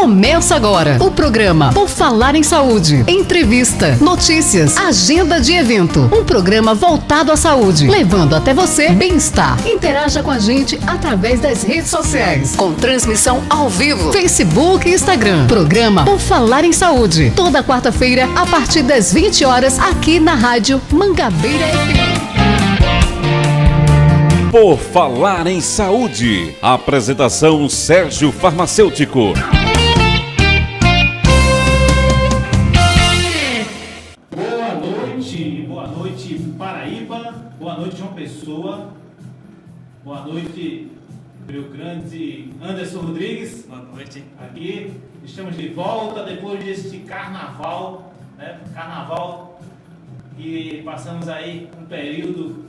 Começa agora o programa Por Falar em Saúde. Entrevista, notícias, agenda de evento. Um programa voltado à saúde, levando até você bem-estar. Interaja com a gente através das redes sociais, com transmissão ao vivo, Facebook e Instagram. Programa Por Falar em Saúde. Toda quarta-feira, a partir das 20 horas, aqui na Rádio Mangabeira FM. Por Falar em Saúde. Apresentação Sérgio Farmacêutico. Boa noite Paraíba, boa noite João Pessoa, boa noite Rio Grande, Anderson Rodrigues. Boa noite. Aqui estamos de volta depois deste carnaval, né? Carnaval que passamos aí um período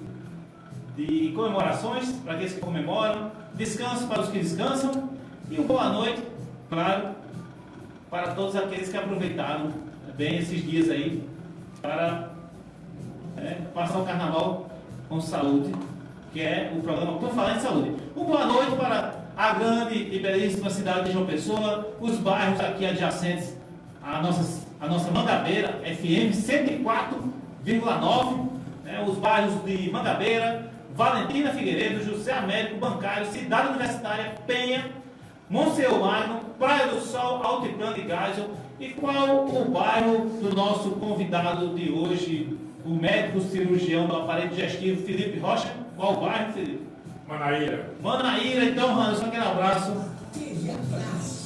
de comemorações para aqueles que comemoram, descanso para os que descansam e uma boa noite, claro, para todos aqueles que aproveitaram bem esses dias aí para passar o carnaval com saúde, que é o programa Por Falar em Saúde. Uma boa noite para a grande e belíssima cidade de João Pessoa, os bairros aqui adjacentes à nossa Mangabeira FM 104,9, os bairros de Mangabeira, Valentina Figueiredo, José Américo, Bancário, Cidade Universitária, Penha, Monsenhor Magno, Praia do Sol, Altiplano e Geisel. E qual o bairro do nosso convidado de hoje, o médico cirurgião do aparelho digestivo, Felipe Rocha? Qual o bairro, Felipe? Manaíra. Manaíra, então, Anderson, aquele abraço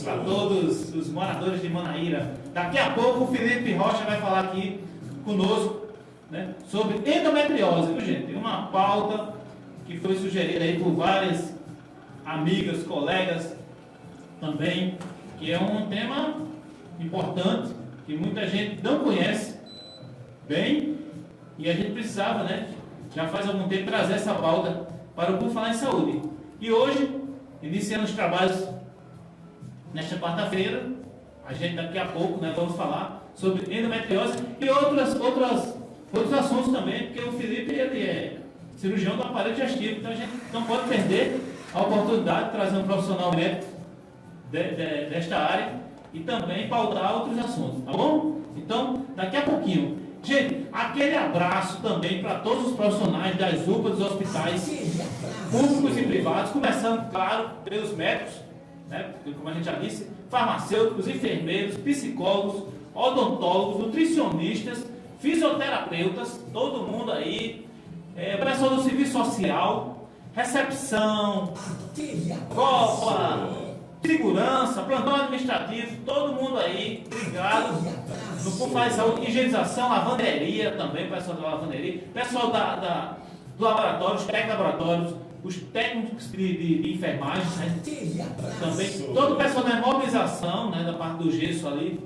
para todos os moradores de Manaíra. Daqui a pouco o Felipe Rocha vai falar aqui conosco, né, sobre endometriose, viu, gente? Tem uma pauta que foi sugerida aí por várias amigas, colegas também, que é um tema importante, que muita gente não conhece bem, e a gente precisava, já faz algum tempo, trazer essa pauta para o Por Falar em Saúde. E hoje, iniciando os trabalhos nesta quarta-feira, a gente daqui a pouco vamos falar sobre endometriose e outros assuntos também, porque o Felipe ele é cirurgião do aparelho digestivo, então a gente não pode perder a oportunidade de trazer um profissional médico desta área e também pautar outros assuntos, tá bom? Então, daqui a pouquinho. Gente, aquele abraço também para todos os profissionais das UPAs, dos hospitais públicos e privados, começando, claro, pelos médicos, porque, como a gente já disse, farmacêuticos, enfermeiros, psicólogos, odontólogos, nutricionistas, fisioterapeutas, todo mundo aí, pessoal do serviço social, recepção, copa, segurança, plantão administrativo, todo mundo aí ligado no Por Falar em Saúde, higienização, lavanderia também, pessoal da lavanderia, pessoal do laboratório, os técnicos laboratórios, os técnicos de enfermagem, também, todo o pessoal da imobilização, da parte do gesso ali,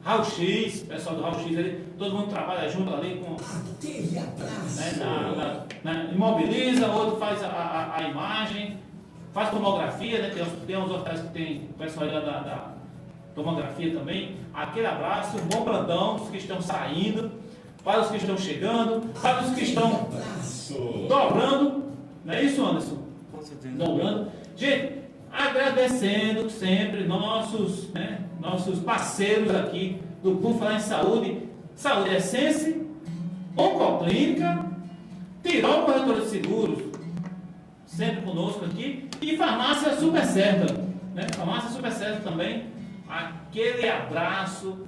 raio-x, pessoal do raio-x ali, todo mundo trabalha junto ali com imobiliza, outro faz a imagem, faz tomografia, tem uns hospitais que tem o pessoal ali da tomografia também. Aquele abraço, um bom plantão, os que estão saindo, para os que estão chegando, para os que estão dobrando, não é isso, Anderson? Com certeza. Dobrando. Gente, agradecendo sempre nossos parceiros aqui do Por Falar em Saúde, Saúde Essence, Oncoclínica, Tirol Corretora de Seguros, sempre conosco aqui, e Farmácia Super Certa, Farmácia Super Certa também, aquele abraço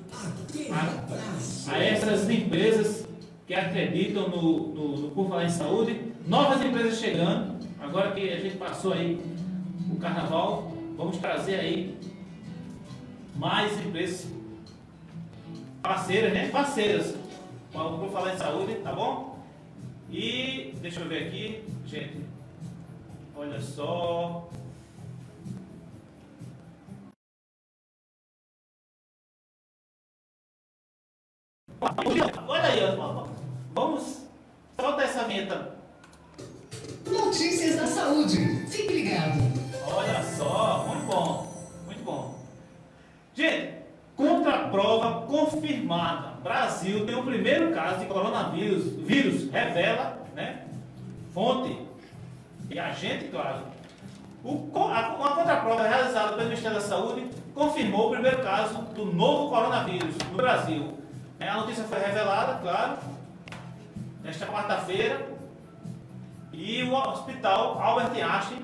a essas empresas que acreditam no Por Falar em Saúde, novas empresas chegando, agora que a gente passou aí o carnaval, vamos trazer aí mais empresas parceiras Por Falar em Saúde, tá bom? E deixa eu ver aqui, gente, olha só. Olha aí, vamos, solta essa vinheta. Notícias da saúde. Fique ligado. Olha só, muito bom, muito bom. Gente, contraprova confirmada. Brasil tem o primeiro caso de coronavírus. Vírus revela, fonte e agente, claro. Uma contraprova realizada pelo Ministério da Saúde confirmou o primeiro caso do novo coronavírus no Brasil. A notícia foi revelada, claro, nesta quarta-feira, e o hospital Albert Einstein,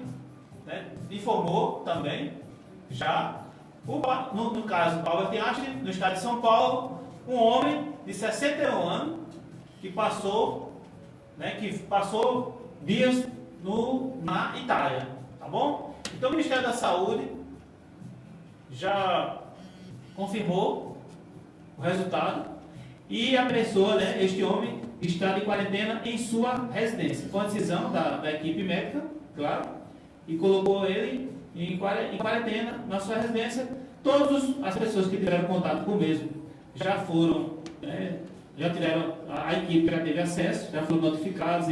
né, informou também, já, no caso do Albert Einstein, no estado de São Paulo, um homem de 61 anos que passou dias na Itália, tá bom? Então o Ministério da Saúde já confirmou o resultado e a pessoa, né, este homem, está de quarentena em sua residência, com a decisão da equipe médica, claro, e colocou ele em quarentena na sua residência. Todas as pessoas que tiveram contato com o mesmo já foram, né, já tiveram, a equipe já teve acesso, já foram notificados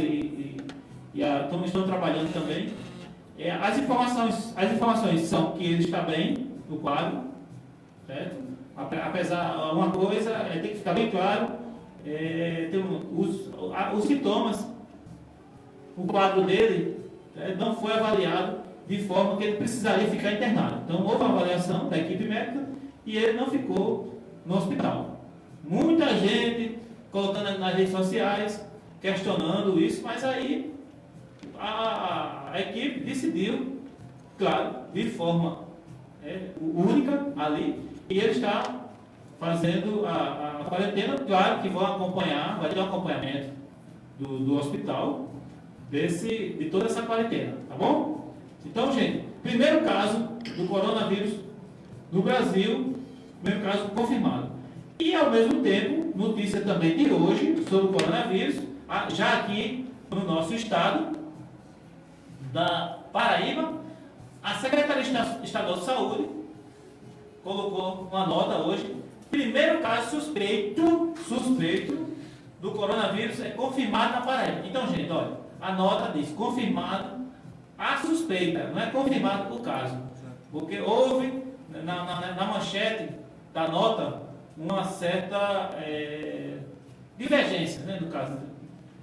estão trabalhando também. As informações são que ele está bem no quadro, certo? Apesar, uma coisa tem que ficar bem claro, os sintomas, o quadro dele não foi avaliado de forma que ele precisaria ficar internado. Então houve uma avaliação da equipe médica e ele não ficou no hospital. Muita gente colocando nas redes sociais, questionando isso, mas aí a equipe decidiu, claro, de forma única ali, e ele está fazendo a quarentena. Claro que vai ter um acompanhamento do hospital de toda essa quarentena, tá bom? Então, gente, primeiro caso do coronavírus no Brasil, primeiro caso confirmado. E, ao mesmo tempo, notícia também de hoje sobre o coronavírus, já aqui no nosso estado da Paraíba, a Secretaria Estadual de Saúde colocou uma nota hoje. Primeiro caso suspeito do coronavírus é confirmado na Paraíba. Então, gente, olha, a nota diz confirmado a suspeita, não é confirmado o caso. Porque houve na manchete da nota uma certa divergência, né, no caso.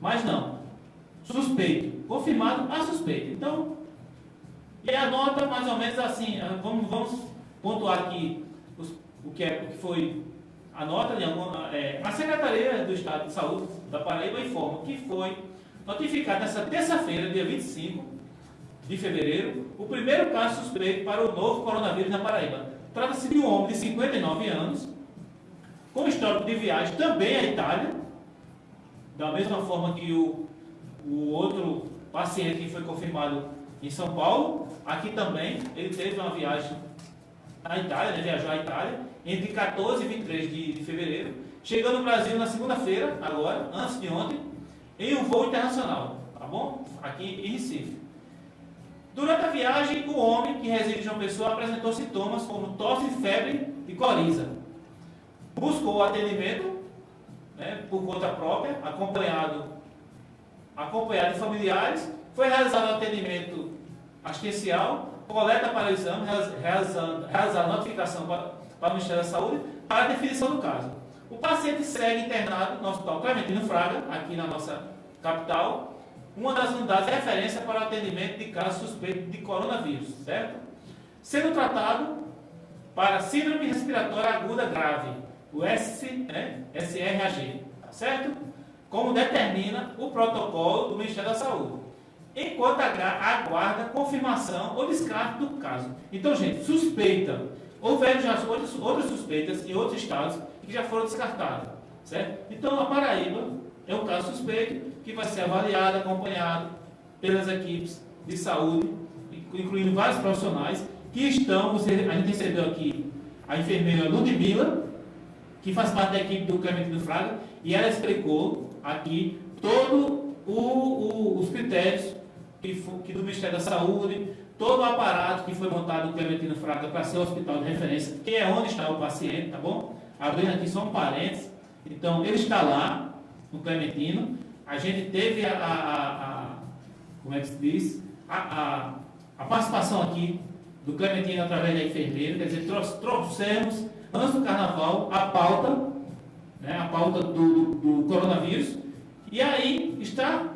Mas não, suspeito, confirmado a suspeita. Então, e a nota mais ou menos assim, vamos pontuar aqui o que foi a nota de a Secretaria do Estado de Saúde da Paraíba informa que foi notificado nessa terça-feira, dia 25 de fevereiro, o primeiro caso suspeito para o novo coronavírus na Paraíba. Trata-se de um homem de 59 anos, com histórico de viagem também à Itália, da mesma forma que o outro paciente que foi confirmado em São Paulo. Aqui também ele teve uma viagem à Itália, né, viajou à Itália, entre 14 e 23 de fevereiro, chegando no Brasil na segunda-feira, agora, antes de ontem, em um voo internacional, tá bom? Aqui em Recife. Durante a viagem, o homem que reside em João Pessoa apresentou sintomas como tosse, febre e coriza. Buscou atendimento, né, por conta própria, acompanhado de familiares. Foi realizado o atendimento assistencial, coleta para o exame, realizar notificação para o Ministério da Saúde para a definição do caso. O paciente segue internado no Hospital Clementino Fraga, aqui na nossa capital, uma das unidades de referência para o atendimento de casos suspeitos de coronavírus, certo? Sendo tratado para síndrome respiratória aguda grave, o SRAG, certo? Como determina o protocolo do Ministério da Saúde, enquanto aguarda confirmação ou descarte do caso. Então, gente, suspeita. Houveram já outras suspeitas em outros estados que já foram descartadas, certo? Então, a Paraíba é um caso suspeito que vai ser avaliado, acompanhado pelas equipes de saúde, incluindo vários profissionais que estão. A gente recebeu aqui a enfermeira Ludmila, que faz parte da equipe do Clementino Fraga, e ela explicou aqui todos os critérios que do Ministério da Saúde, todo o aparato que foi montado no Clementino Fraga para ser o hospital de referência, que é onde está o paciente, tá bom? Abrindo aqui só um parênteses. Então, ele está lá, no Clementino. A gente teve como é que se diz? A participação aqui do Clementino através da enfermeira, quer dizer, trouxemos, antes do carnaval, a pauta, né, a pauta do coronavírus, e aí está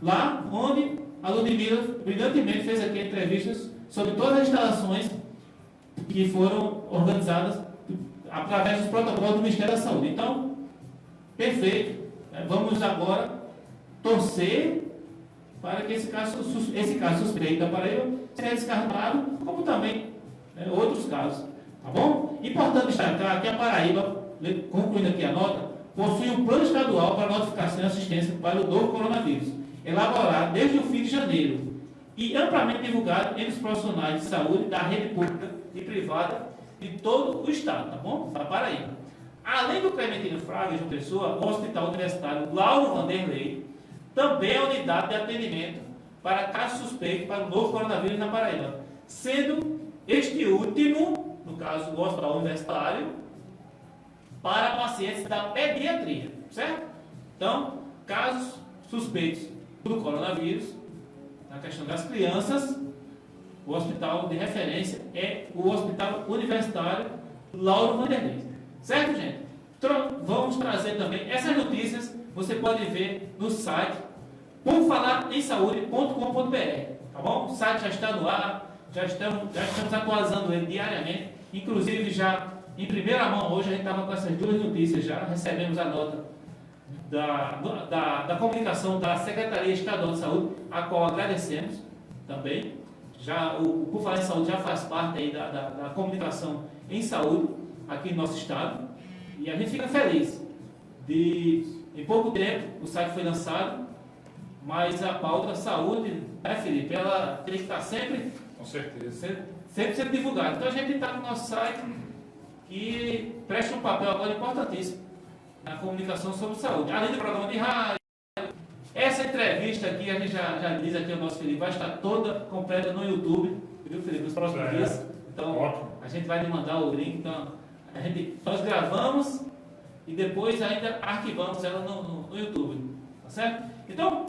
lá onde a Ludmila brilhantemente fez aqui entrevistas sobre todas as instalações que foram organizadas através dos protocolos do Ministério da Saúde. Então, perfeito. Vamos agora torcer para que esse caso suspeito da Paraíba seja descartado, como também outros casos. Tá bom? Importante destacar que a Paraíba, concluindo aqui a nota, possui um plano estadual para notificação e assistência para o novo coronavírus, elaborado desde o fim de janeiro e amplamente divulgado entre os profissionais de saúde da rede pública e privada de todo o estado, tá bom? Da Paraíba. Além do Clementino Fraga de Pessoa, o Hospital Universitário Lauro Vanderlei também é unidade de atendimento para casos suspeitos para o novo coronavírus na Paraíba, sendo este último, no caso do Hospital Universitário, para pacientes da pediatria, certo? Então, casos suspeitos do coronavírus, na questão das crianças, o hospital de referência é o Hospital Universitário Lauro Vanderlei. Certo, gente? Vamos trazer também essas notícias, você pode ver no site porfalarensaúde.com.br, tá bom? O site já está no ar, já estamos atualizando ele diariamente, inclusive já em primeira mão hoje a gente estava com essas duas notícias já, recebemos a nota da comunicação da Secretaria Estadual de Saúde, a qual agradecemos também. Já, o Por Falar em Saúde já faz parte aí da comunicação em saúde aqui no nosso estado, e a gente fica feliz em pouco tempo o site foi lançado, mas a pauta saúde, Felipe, ela tem que estar sempre, com certeza, sempre sendo divulgada. Então a gente está no nosso site que presta um papel agora importantíssimo na comunicação sobre saúde, além do programa de rádio. Essa entrevista aqui, a gente já diz aqui, o nosso Felipe, vai estar toda completa no YouTube, viu, Felipe, nos próximos dias. Então, ótimo. A gente vai lhe mandar o link. Então, nós gravamos e depois ainda arquivamos ela no YouTube, tá certo? Então,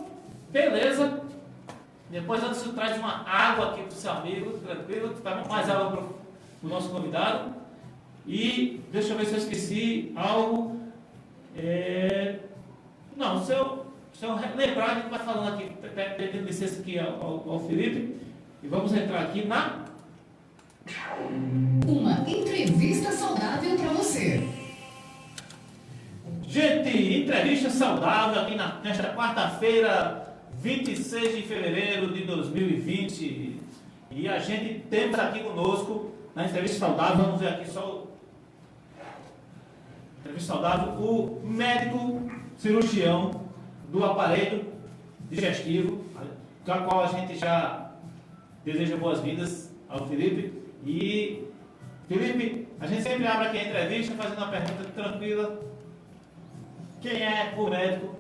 beleza. Depois você traz uma água aqui para o seu amigo, tranquilo, tá? Mais água para o nosso convidado. E deixa eu ver se eu esqueci algo. Não, se eu lembrar, a gente vai falando aqui, pedindo licença aqui ao Felipe, e vamos entrar aqui na... Uma entrevista saudável para você. Gente, entrevista saudável aqui nesta quarta-feira, 26 de fevereiro de 2020. E a gente temos aqui conosco, na entrevista saudável, vamos ver aqui só entrevista saudável, o médico cirurgião do aparelho digestivo, com a qual a gente já deseja boas-vindas ao Felipe. E, Felipe, a gente sempre abre aqui a entrevista fazendo uma pergunta tranquila. Quem é o médico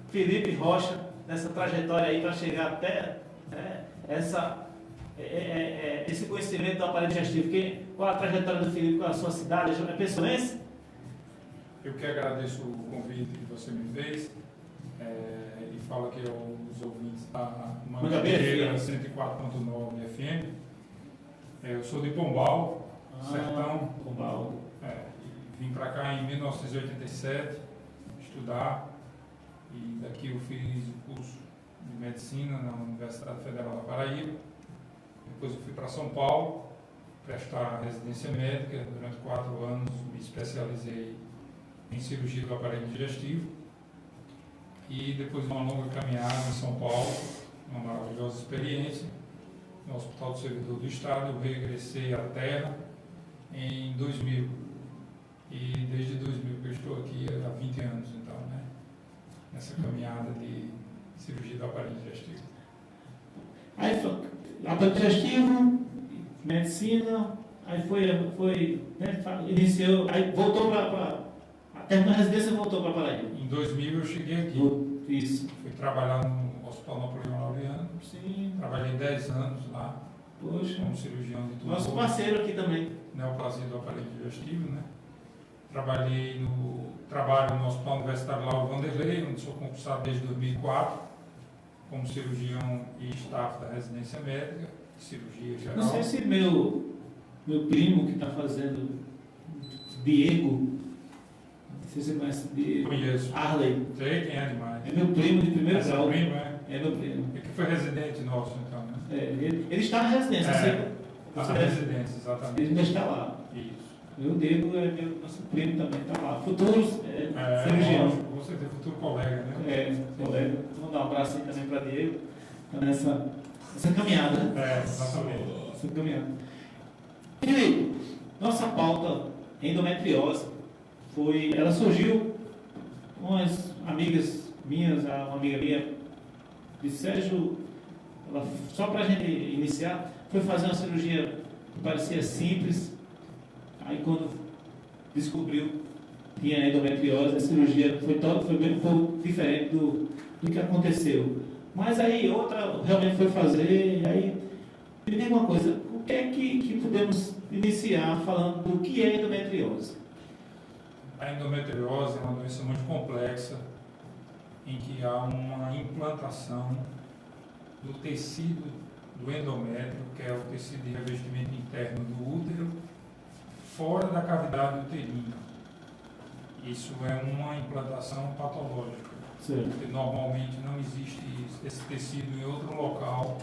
Felipe Rocha, nessa trajetória aí para chegar até esse conhecimento do aparelho digestivo? Qual a trajetória do Felipe com a sua cidade? É pessoense? Eu que agradeço o convite que você me fez e falo aqui aos ouvintes da Mangabeira 104.9 FM. Eu sou de Pombal, Sertão. Pombal. Vim para cá em 1987 estudar, e daqui eu fiz o curso de medicina na Universidade Federal da Paraíba. Depois eu fui para São Paulo prestar residência médica. Durante 4 anos me especializei em cirurgia do aparelho digestivo, e depois de uma longa caminhada em São Paulo, uma maravilhosa experiência no Hospital do Servidor do Estado, eu regressei à terra em 2000, e desde 2000 que eu estou aqui há 20 anos, então, né, nessa caminhada de cirurgia do aparelho digestivo. Aí foi aparelho digestivo, medicina, aí iniciou, aí voltou para terminou a residência e voltou para Paraíba. Em 2000 eu cheguei aqui. Isso. Fui trabalhar no Hospital Napoleão Laureano. Sim. Trabalhei 10 anos lá. Poxa. Como cirurgião de tumor. Nosso parceiro aqui também. Neoplasia do aparelho digestivo, né? Trabalho no Hospital Universitário Lauro Vanderlei, onde sou concursado desde 2004, como cirurgião e staff da residência médica, cirurgia geral. Não sei se meu primo que está fazendo, Diego, não sei se você conhece Diego. Conheço. Arley. Sei quem é demais. É meu primo de primeiro grau. Primo, é? É meu primo. É que foi residente nosso, então, né? Ele está na residência. Na Você deve- residência, exatamente. Ele ainda está lá. Isso. E o Diego é nosso primo também, está lá. Futuros cirurgião. Lógico, você tem futuro colega, né? Colega. Vou dar um abraço aí também para Diego. Tá nessa caminhada. Exatamente. Essa caminhada. Felipe, nossa pauta endometriose ela surgiu com umas amigas minhas, uma amiga minha de Sérgio, só para a gente iniciar, foi fazer uma cirurgia que parecia simples. Aí quando descobriu que tinha endometriose, a cirurgia foi bem um pouco diferente do que aconteceu. Mas aí outra realmente foi fazer, e aí me diga uma coisa, o que é que podemos iniciar falando do que é endometriose? A endometriose é uma doença muito complexa, em que há uma implantação do tecido do endométrio, que é o tecido de revestimento interno do útero, fora da cavidade uterina. Isso é uma implantação patológica, porque normalmente não existe esse tecido em outro local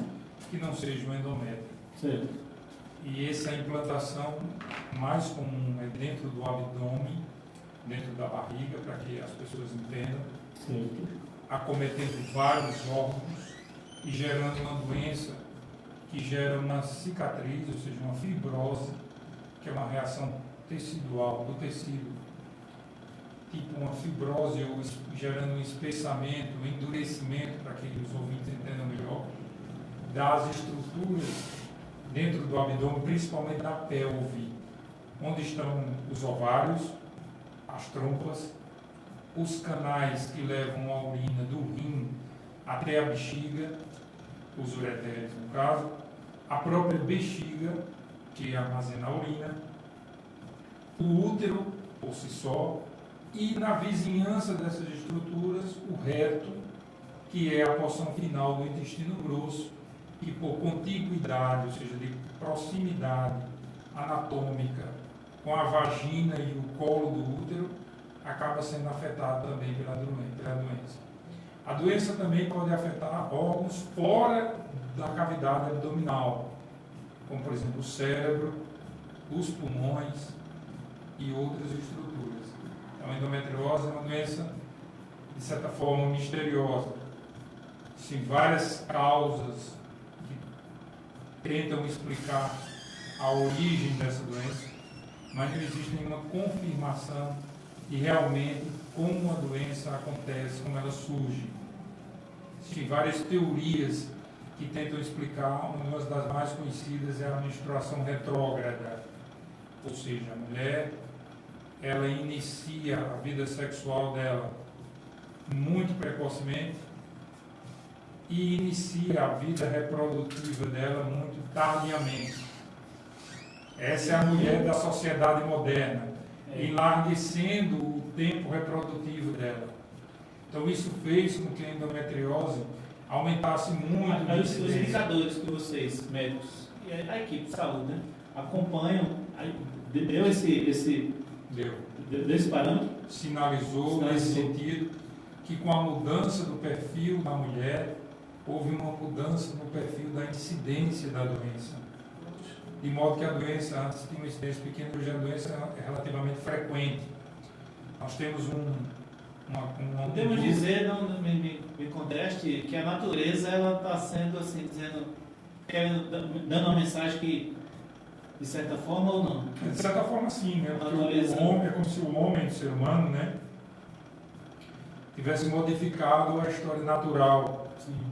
que não seja o endométrio. Certo. E essa implantação mais comum é dentro do abdômen, dentro da barriga, para que as pessoas entendam, Certo. acometendo vários órgãos e gerando uma doença que gera uma cicatriz, ou seja, uma fibrose, que é uma reação tecidual do tecido, tipo uma fibrose, ou gerando um espessamento, um endurecimento, para que os ouvintes entendam melhor, das estruturas dentro do abdômen, principalmente da pelve, onde estão os ovários, as trompas, os canais que levam a urina do rim até a bexiga, os ureteres no caso, a própria bexiga, que armazena a urina, o útero por si só, e na vizinhança dessas estruturas, o reto, que é a porção final do intestino grosso, que por contiguidade, ou seja, de proximidade anatômica com a vagina e o colo do útero, acaba sendo afetado também pela doença. A doença também pode afetar órgãos fora da cavidade abdominal, como por exemplo o cérebro, os pulmões e outras estruturas. Então, a endometriose é uma doença, de certa forma, misteriosa. Existem várias causas que tentam explicar a origem dessa doença, mas não existe nenhuma confirmação de realmente como a doença acontece, como ela surge. Existem várias teorias que tentam explicar, uma das mais conhecidas é a menstruação retrógrada, ou seja, a mulher ela inicia a vida sexual dela muito precocemente e inicia a vida reprodutiva dela muito tardiamente. Essa é a mulher da sociedade moderna, enlarguecendo o tempo reprodutivo dela. Então isso fez com que a endometriose aumentasse muito. Mas os indicadores que vocês, médicos, e a equipe de saúde, né, acompanham, deu esse parâmetro? Sinalizou nesse sentido que com a mudança do perfil da mulher, houve uma mudança no perfil da incidência da doença. De modo que a doença antes tinha uma incidência pequena, hoje a doença é relativamente frequente. Nós temos Podemos dizer, não me conteste, que a natureza ela está sendo assim, dando uma mensagem que, de certa forma ou não? De certa forma sim, né? Porque Natureza. o homem é como se o homem, o ser humano, né, tivesse modificado a história natural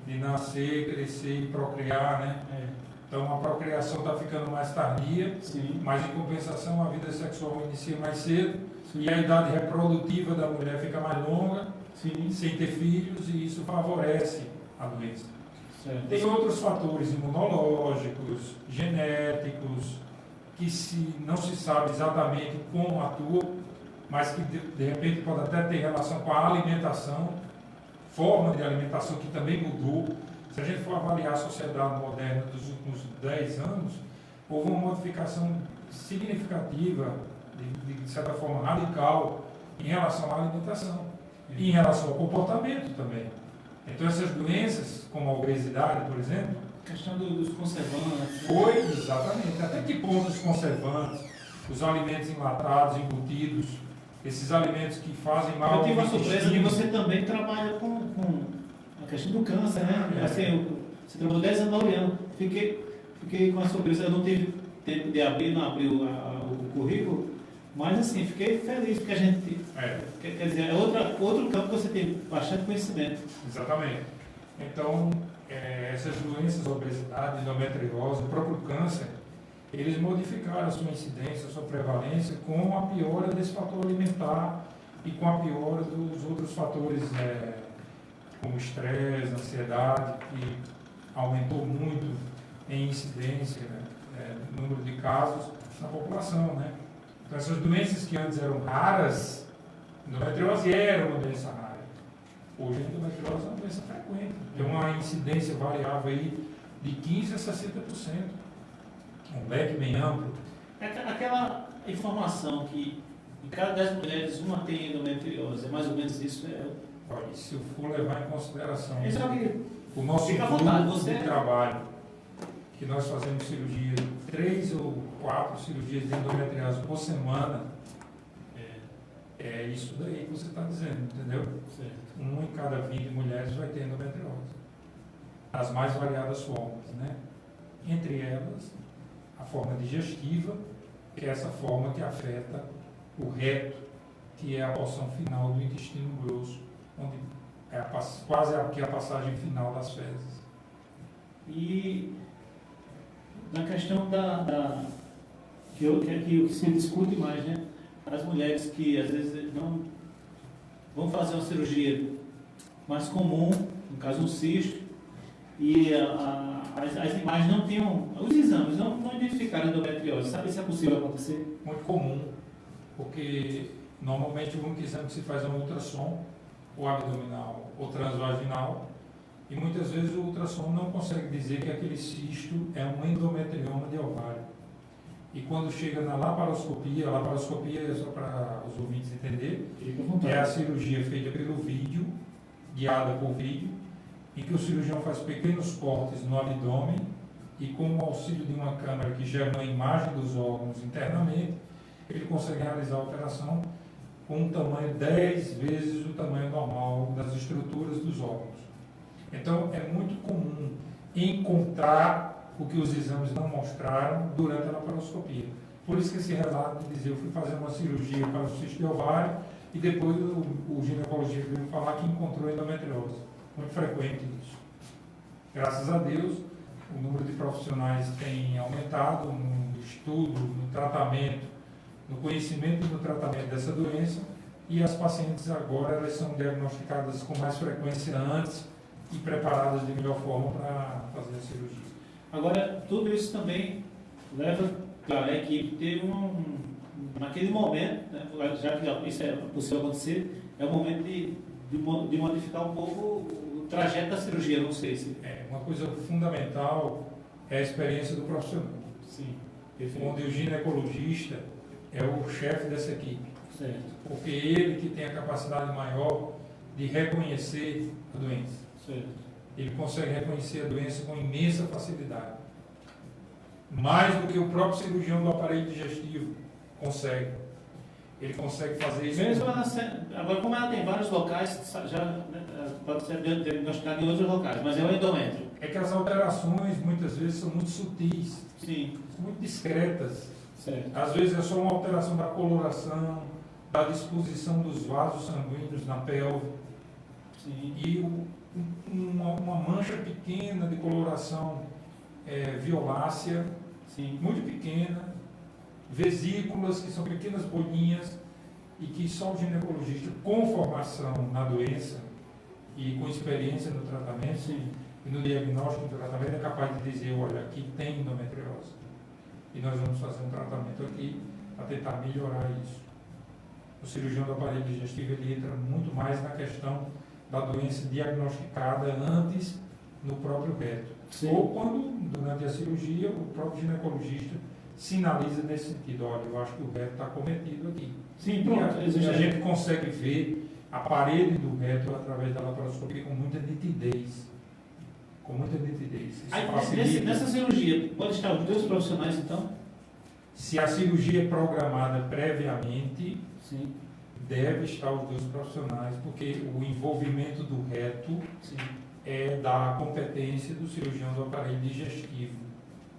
de nascer, crescer e procriar, né? Então a procriação está ficando mais tardia, mas em compensação a vida sexual inicia mais cedo e a idade reprodutiva da mulher fica mais longa, sem ter filhos, e isso favorece a doença. Tem outros fatores imunológicos, genéticos, que não se sabe exatamente como atuam, mas que de repente pode até ter relação com a alimentação, forma de alimentação que também mudou. Se a gente for avaliar a sociedade moderna dos últimos 10 anos, houve uma modificação significativa, de certa forma radical, em relação à alimentação e em relação ao comportamento também. Então essas doenças, como a obesidade, por exemplo, A questão dos conservantes. Foi, exatamente. Até que ponto os conservantes, os alimentos enlatados, embutidos, esses alimentos que fazem mal Eu tive ao uma surpresa que intestino. você também trabalha com a questão do câncer, né? Assim, você trabalhou 10 anos na Orião. Fiquei com a surpresa, eu não tive tempo de abrir, não abri o currículo, mas assim, fiquei feliz porque a gente. Quer dizer, é outro campo que você tem bastante conhecimento. Exatamente. Então, essas doenças, obesidade, endometriose, o próprio câncer, eles modificaram a sua incidência, a sua prevalência com a piora desse fator alimentar e com a piora dos outros fatores, como estresse, ansiedade, que aumentou muito em incidência, número de casos na população, né? Então, essas doenças que antes eram raras, endometriose era uma doença rara. Hoje a endometriose é uma doença frequente. Tem uma incidência variável aí de 15% a 60%. Um leque bem amplo. Aquela informação que em cada 10 mulheres uma tem endometriose, é mais ou menos isso? Olha, se eu for levar em consideração o nosso fica à grupo vontade, você de trabalho, que nós fazemos cirurgia, 3 ou 4 cirurgias de endometriose por semana, é isso daí que você está dizendo, entendeu? Certo. 1 em cada 20 mulheres vai ter endometriose. As mais variadas formas, né? Entre elas, a forma digestiva, que é essa forma que afeta o reto, que é a porção final do intestino grosso, onde é quase a passagem final das fezes. E na questão que se discute mais, né? As mulheres que às vezes não vão fazer uma cirurgia mais comum, no caso um cisto, e as imagens não tinham, os exames não identificaram endometriose. Sabe se é possível acontecer? Muito comum, porque normalmente o único exame que se faz é um ultrassom, ou abdominal ou transvaginal, e muitas vezes o ultrassom não consegue dizer que aquele cisto é um endometrioma de ovário. E quando chega na laparoscopia, a laparoscopia é só para os ouvintes entenderem, é a cirurgia feita pelo vídeo, guiada por vídeo, em que o cirurgião faz pequenos cortes no abdômen e com o auxílio de uma câmera que gera uma imagem dos órgãos internamente, ele consegue realizar a operação com um tamanho 10 vezes o tamanho normal das estruturas dos órgãos. Então, é muito comum encontrar o que os exames não mostraram durante a laparoscopia. Por isso que esse relato de dizer, eu fui fazer uma cirurgia para o cisto de ovário e depois o ginecologista veio falar que encontrou endometriose. Muito frequente isso. Graças a Deus, o número de profissionais tem aumentado no estudo, no tratamento, no conhecimento e no tratamento dessa doença, e as pacientes agora elas são diagnosticadas com mais frequência antes e preparadas de melhor forma para fazer a cirurgia. Agora, tudo isso também leva, claro, a equipe ter naquele momento, né, já que isso é possível acontecer, é o momento de modificar um pouco o trajeto da cirurgia, não sei se... Uma coisa fundamental é a experiência do profissional. Sim, onde o ginecologista é o chefe dessa equipe. Certo. Porque ele que tem a capacidade maior de reconhecer a doença. Certo. Ele consegue reconhecer a doença com imensa facilidade. Mais do que o próprio cirurgião do aparelho digestivo consegue. Ele consegue fazer isso. Mesmo agora, como ela tem vários locais, já pode ser diagnosticada em outros locais, mas é o endométrio. É que as alterações muitas vezes são muito sutis, Sim. muito discretas. Certo. Às vezes é só uma alteração da coloração, da disposição dos vasos sanguíneos na pelve. Sim. E uma mancha pequena de coloração violácea, Sim. muito pequena, vesículas que são pequenas bolinhas e que só o ginecologista com formação na doença e com experiência no tratamento Sim. e no diagnóstico do tratamento é capaz de dizer, olha, aqui tem endometriose e nós vamos fazer um tratamento aqui para tentar melhorar isso. O cirurgião do aparelho digestivo ele entra muito mais na questão da doença diagnosticada antes no próprio reto. Sim. Ou quando, durante a cirurgia, o próprio ginecologista sinaliza nesse sentido, olha, eu acho que o reto está cometido aqui. Sim, E pronto. a gente consegue ver a parede do reto através da laparoscopia com muita nitidez. com muita nitidez. Isso Aí, facilita. nessa cirurgia, pode estar os dois profissionais, então? Se a cirurgia é programada previamente, Sim, deve estar os dois profissionais, porque o envolvimento do reto sim. é da competência do cirurgião do aparelho digestivo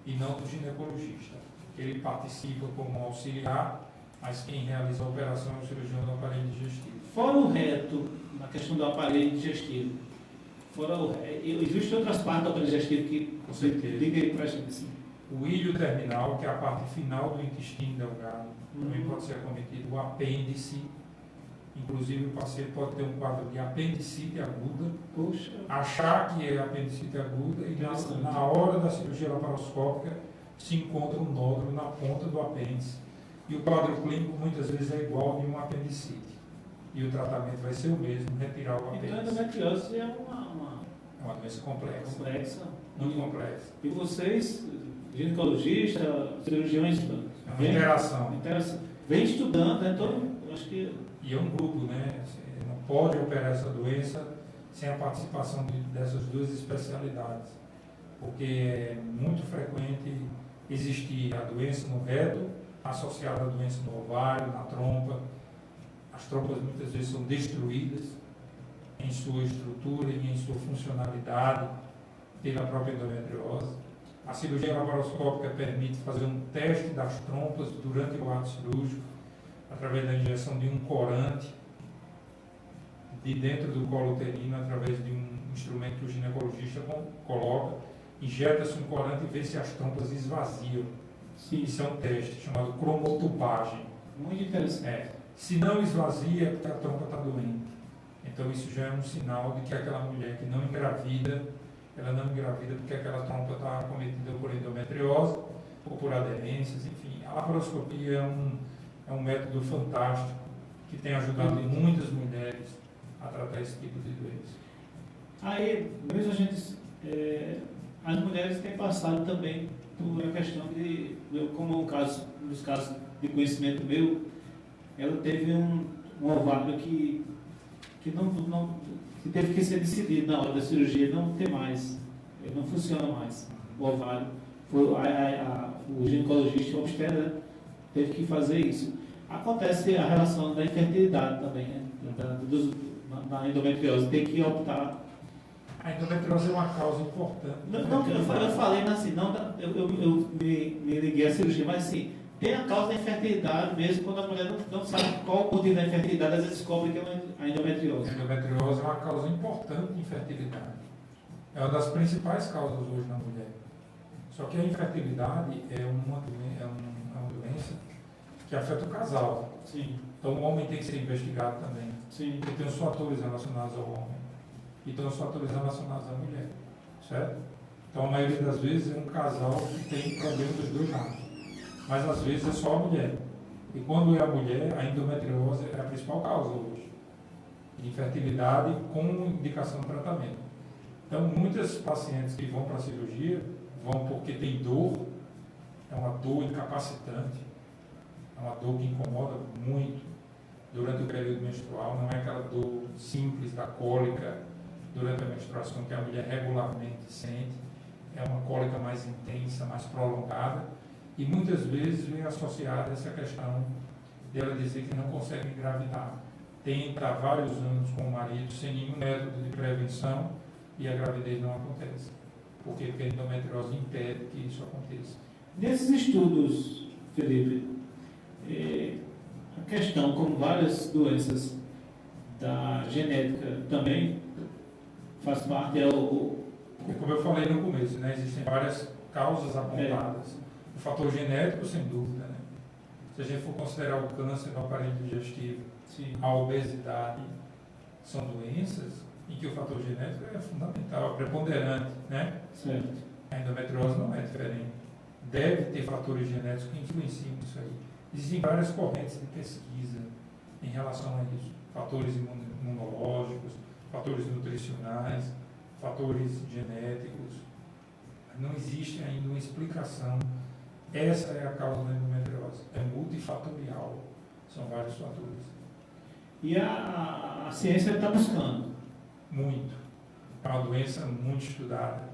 e não do ginecologista. Ele participa como auxiliar, mas quem realiza a operação é o cirurgião do aparelho digestivo. Fora o reto, na questão do aparelho digestivo, existem outras partes do aparelho digestivo que Com certeza. liga aí para a gente assim. O ilho terminal, que é a parte final do intestino delgado, também pode ser acometido. O apêndice, inclusive o paciente pode ter um quadro de apendicite aguda, Poxa, achar que é apendicite aguda e na hora da cirurgia laparoscópica se encontra um nódulo na ponta do apêndice. E o quadro clínico muitas vezes é igual de um apendicite. E o tratamento vai ser o mesmo, retirar o então a apêndice. endometriose é É uma doença complexa, complexa. muito complexa. E vocês, ginecologistas, cirurgiões, É uma interação. vem estudando, né? Então, acho que E é um grupo, né? Você não pode operar essa doença sem a participação dessas duas especialidades. Porque é muito frequente existir a doença no reto, associada à doença no ovário, na trompa. As trompas muitas vezes são destruídas em sua estrutura e em sua funcionalidade pela própria endometriose. A cirurgia laparoscópica permite fazer um teste das trompas durante o ato cirúrgico, através da injeção de um corante de dentro do colo uterino, através de um instrumento que o ginecologista coloca, injeta-se um corante e vê se as trompas esvaziam. sim, Isso é um teste chamado cromotubagem. muito interessante. Se não esvazia, é porque a trompa está doente. Então isso já é um sinal de que aquela mulher que não engravida, ela não engravida porque aquela trompa está acometida por endometriose ou por aderências, enfim. A laparoscopia é um método fantástico que tem ajudado muitas mulheres a tratar esse tipo de doença. Aí, mesmo a gente, as mulheres têm passado também por a questão de, como nos casos de conhecimento meu, ela teve um ovário que teve que ser decidido na hora da cirurgia, não tem mais, ele não funciona mais. O ovário, o ginecologista, o obstetra, teve que fazer isso. Acontece a relação da infertilidade também, né? Na endometriose, tem que optar. A endometriose é uma causa importante. Não, eu falei assim, não, eu me liguei à cirurgia, mas assim, tem a causa da infertilidade mesmo, quando a mulher não sabe qual o motivo da infertilidade, às vezes descobre que é a endometriose. A endometriose é uma causa importante de infertilidade. É uma das principais causas hoje na mulher. Só que a infertilidade é uma doença que afeta o casal. Sim, Então o homem tem que ser investigado também. sim. Porque tem os fatores relacionados ao homem e tem os fatores relacionados à mulher. Certo? Então a maioria das vezes é um casal que tem problema dos dois lados. Mas às vezes é só a mulher. E quando é a mulher, a endometriose é a principal causa hoje. Infertilidade com indicação de tratamento. Então, muitas pacientes que vão para a cirurgia vão porque tem dor, é uma dor incapacitante, é uma dor que incomoda muito durante o período menstrual, não é aquela dor simples da cólica durante a menstruação que a mulher regularmente sente, é uma cólica mais intensa, mais prolongada, e muitas vezes vem associada a essa questão dela dizer que não consegue engravidar. Tenta há vários anos com o marido sem nenhum método de prevenção e a gravidez não acontece. Por quê? Porque a endometriose impede que isso aconteça. Nesses estudos, Felipe, a questão, como várias doenças da genética também faz parte, Porque, como eu falei no começo, né, existem várias causas apontadas. O fator genético, sem dúvida. Né? Se a gente for considerar o câncer do aparelho digestivo, sim, a obesidade, são doenças em que o fator genético é fundamental, é preponderante. Né? certo. A endometriose não é diferente. Deve ter fatores genéticos que influenciam isso aí. Existem várias correntes de pesquisa em relação a isso. Fatores imunológicos, fatores nutricionais, fatores genéticos. Não existe ainda uma explicação. Essa é a causa da endometriose. É multifatorial. São vários fatores. E a ciência está buscando. Muito. É uma doença muito estudada.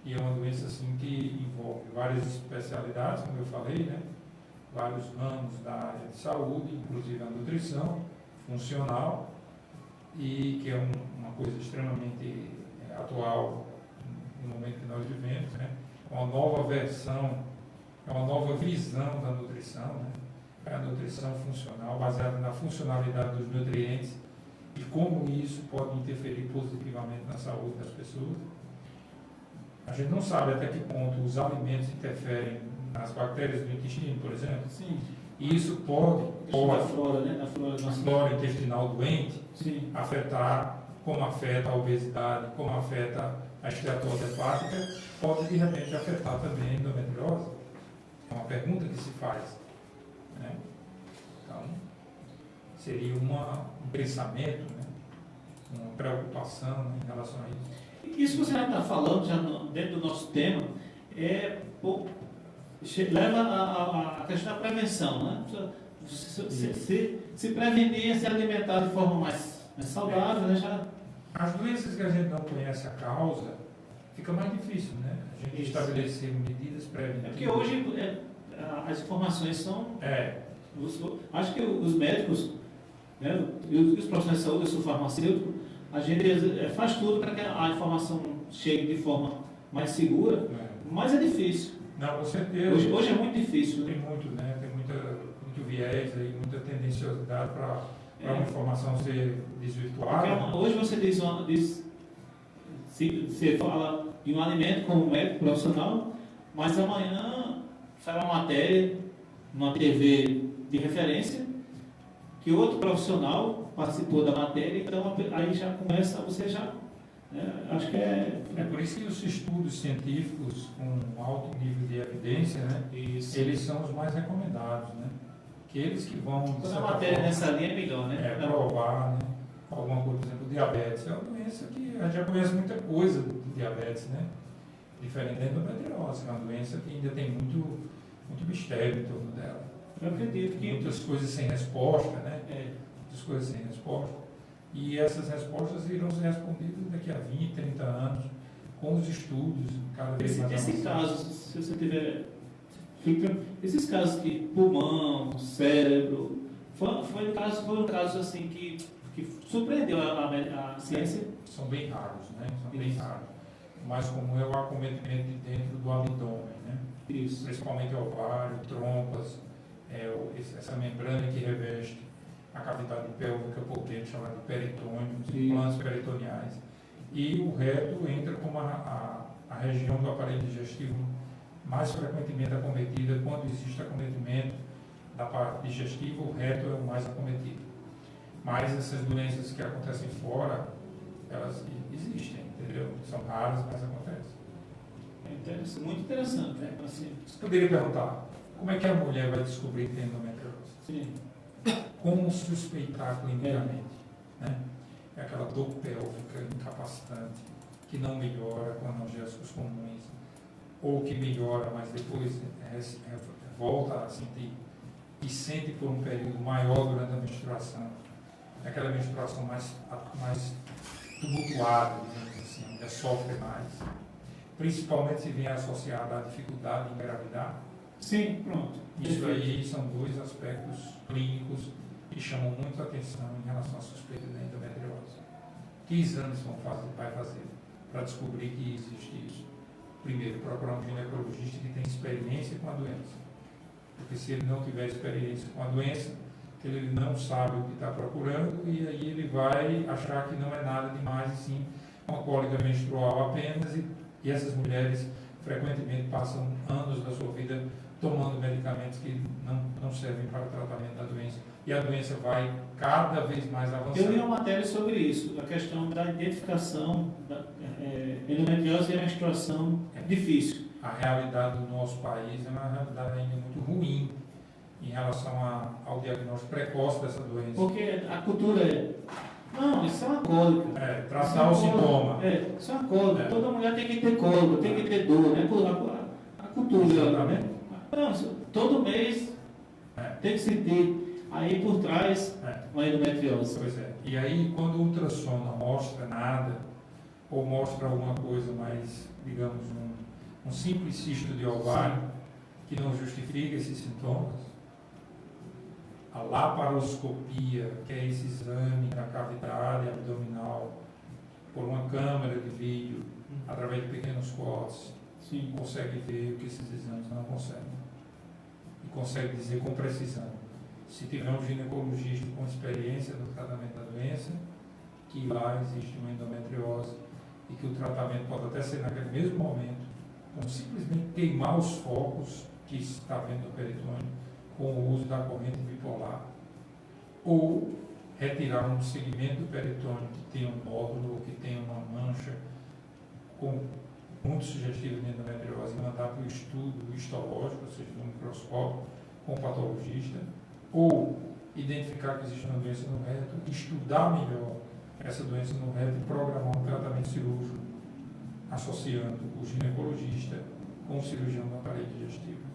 E é uma doença assim que envolve várias especialidades, como eu falei, né? Vários ramos da área de saúde, inclusive a nutrição funcional, e que é uma coisa extremamente atual no momento que nós vivemos, né? Uma nova versão, é uma nova visão da nutrição, né? É a nutrição funcional, baseada na funcionalidade dos nutrientes e como isso pode interferir positivamente na saúde das pessoas. A gente não sabe até que ponto os alimentos interferem nas bactérias do intestino, por exemplo. Sim. E isso pode Da flora, né? Da flora a flora intestinal doente, Sim. afetar, como afeta a obesidade, como afeta a esteatose hepática, pode de repente afetar também a endometriose. É uma pergunta que se faz, né? Então, seria um pensamento, né? Uma preocupação, né, em relação a isso. Isso que você já está falando, já dentro do nosso tema, leva a questão da prevenção, né? Se prevenir, se alimentar de forma mais saudável, né? Já... As doenças que a gente não conhece a causa, fica mais difícil, né? A gente estabelecer medidas preventivas. É porque hoje as informações são... acho que os médicos, né, e os profissionais de saúde, eu sou farmacêutico, a gente faz tudo para que a informação chegue de forma mais segura, mas é difícil. Não, com certeza. Hoje é muito difícil. Tem muito, né? Tem muito viés aí, muita tendenciosidade para uma informação ser desvirtuada. Porque hoje você você fala de um alimento como médico profissional, mas amanhã sai uma matéria numa TV de referência que outro profissional participou da matéria, então aí já começa, você já... acho que É por isso que os estudos científicos com alto nível de evidência, né, eles são os mais recomendados, né? Aqueles que vão... Toda a matéria nessa linha é melhor, né? Provar, né? Alguma coisa, por exemplo, o diabetes. É uma doença que a gente já conhece muita coisa do diabetes, né? Diferente da endometriose, que é uma doença que ainda tem muito mistério em torno dela. Eu acredito que... Muitas coisas sem resposta, né? Muitas coisas sem resposta. E essas respostas irão ser respondidas daqui a 20, 30 anos, com os estudos cada vez mais Esse caso, se você tiver... esses casos de pulmão, cérebro, foram casos assim que surpreendeu a ciência. São bem raros, né? São bem raros. O mais comum é o acometimento de dentro do abdômen, né? Isso. Principalmente ovário, trompas, essa membrana que reveste a cavidade pélvica por dentro, chamada de peritônio, os implantes peritoniais. E o reto entra como a região do aparelho digestivo mais frequentemente acometida. Quando existe acometimento da parte digestiva, o reto é o mais acometido. Mas essas doenças que acontecem fora, elas existem, entendeu? São raras, mas acontecem. Muito interessante, né? Assim. Você poderia perguntar, como é que a mulher vai descobrir que tem endometriose? Sim. Como suspeitar clinicamente? Né? É aquela dor pélvica incapacitante, que não melhora com analgésicos comuns, ou que melhora, mas depois volta a sentir, e sente por um período maior durante a menstruação. É aquela menstruação mais tumultuada, digamos assim, a mulher sofre mais. Principalmente se vier associada à dificuldade em engravidar. Sim, pronto. Isso aí são dois aspectos clínicos que chamam muito a atenção em relação à suspeita da endometriose. Que exames vai fazer para descobrir que existe isso? Primeiro, procurar um ginecologista que tem experiência com a doença. Porque se ele não tiver experiência com a doença, ele não sabe o que está procurando e aí ele vai achar que não é nada demais, e sim uma cólica menstrual apenas, e essas mulheres frequentemente passam anos da sua vida tomando medicamentos que não servem para o tratamento da doença. E a doença vai cada vez mais avançando. Eu li uma matéria sobre isso, a questão da identificação da endometriose e a menstruação é difícil. A realidade do nosso país é uma realidade ainda muito ruim em relação ao diagnóstico precoce dessa doença. Porque a cultura não, isso é uma cólica. Tratar o sintoma. Isso é uma cólica. Toda mulher tem que ter cólica, tem que ter dor, né? A cultura. Exatamente. Não, todo mês tem que sentir. Aí por trás uma endometriose. Pois é. E aí, quando o ultrassom não mostra nada, ou mostra alguma coisa mais, digamos, um simples cisto de ovário que não justifica esses sintomas, a laparoscopia, que é esse exame da cavidade abdominal por uma câmera de vídeo, através de pequenos cortes, consegue ver o que esses exames não conseguem. E consegue dizer com precisão. Se tiver um ginecologista com experiência no tratamento da doença, que lá existe uma endometriose e que o tratamento pode até ser naquele mesmo momento, como simplesmente queimar os focos que está vendo no peritônio com o uso da corrente bipolar, ou retirar um segmento do peritônio que tem um nódulo ou que tem uma mancha muito sugestiva de endometriose e mandar para o estudo histológico, ou seja, no microscópio, com o patologista, ou identificar que existe uma doença no reto, estudar melhor essa doença no reto e programar um tratamento cirúrgico associando o ginecologista com o cirurgião do aparelho digestivo.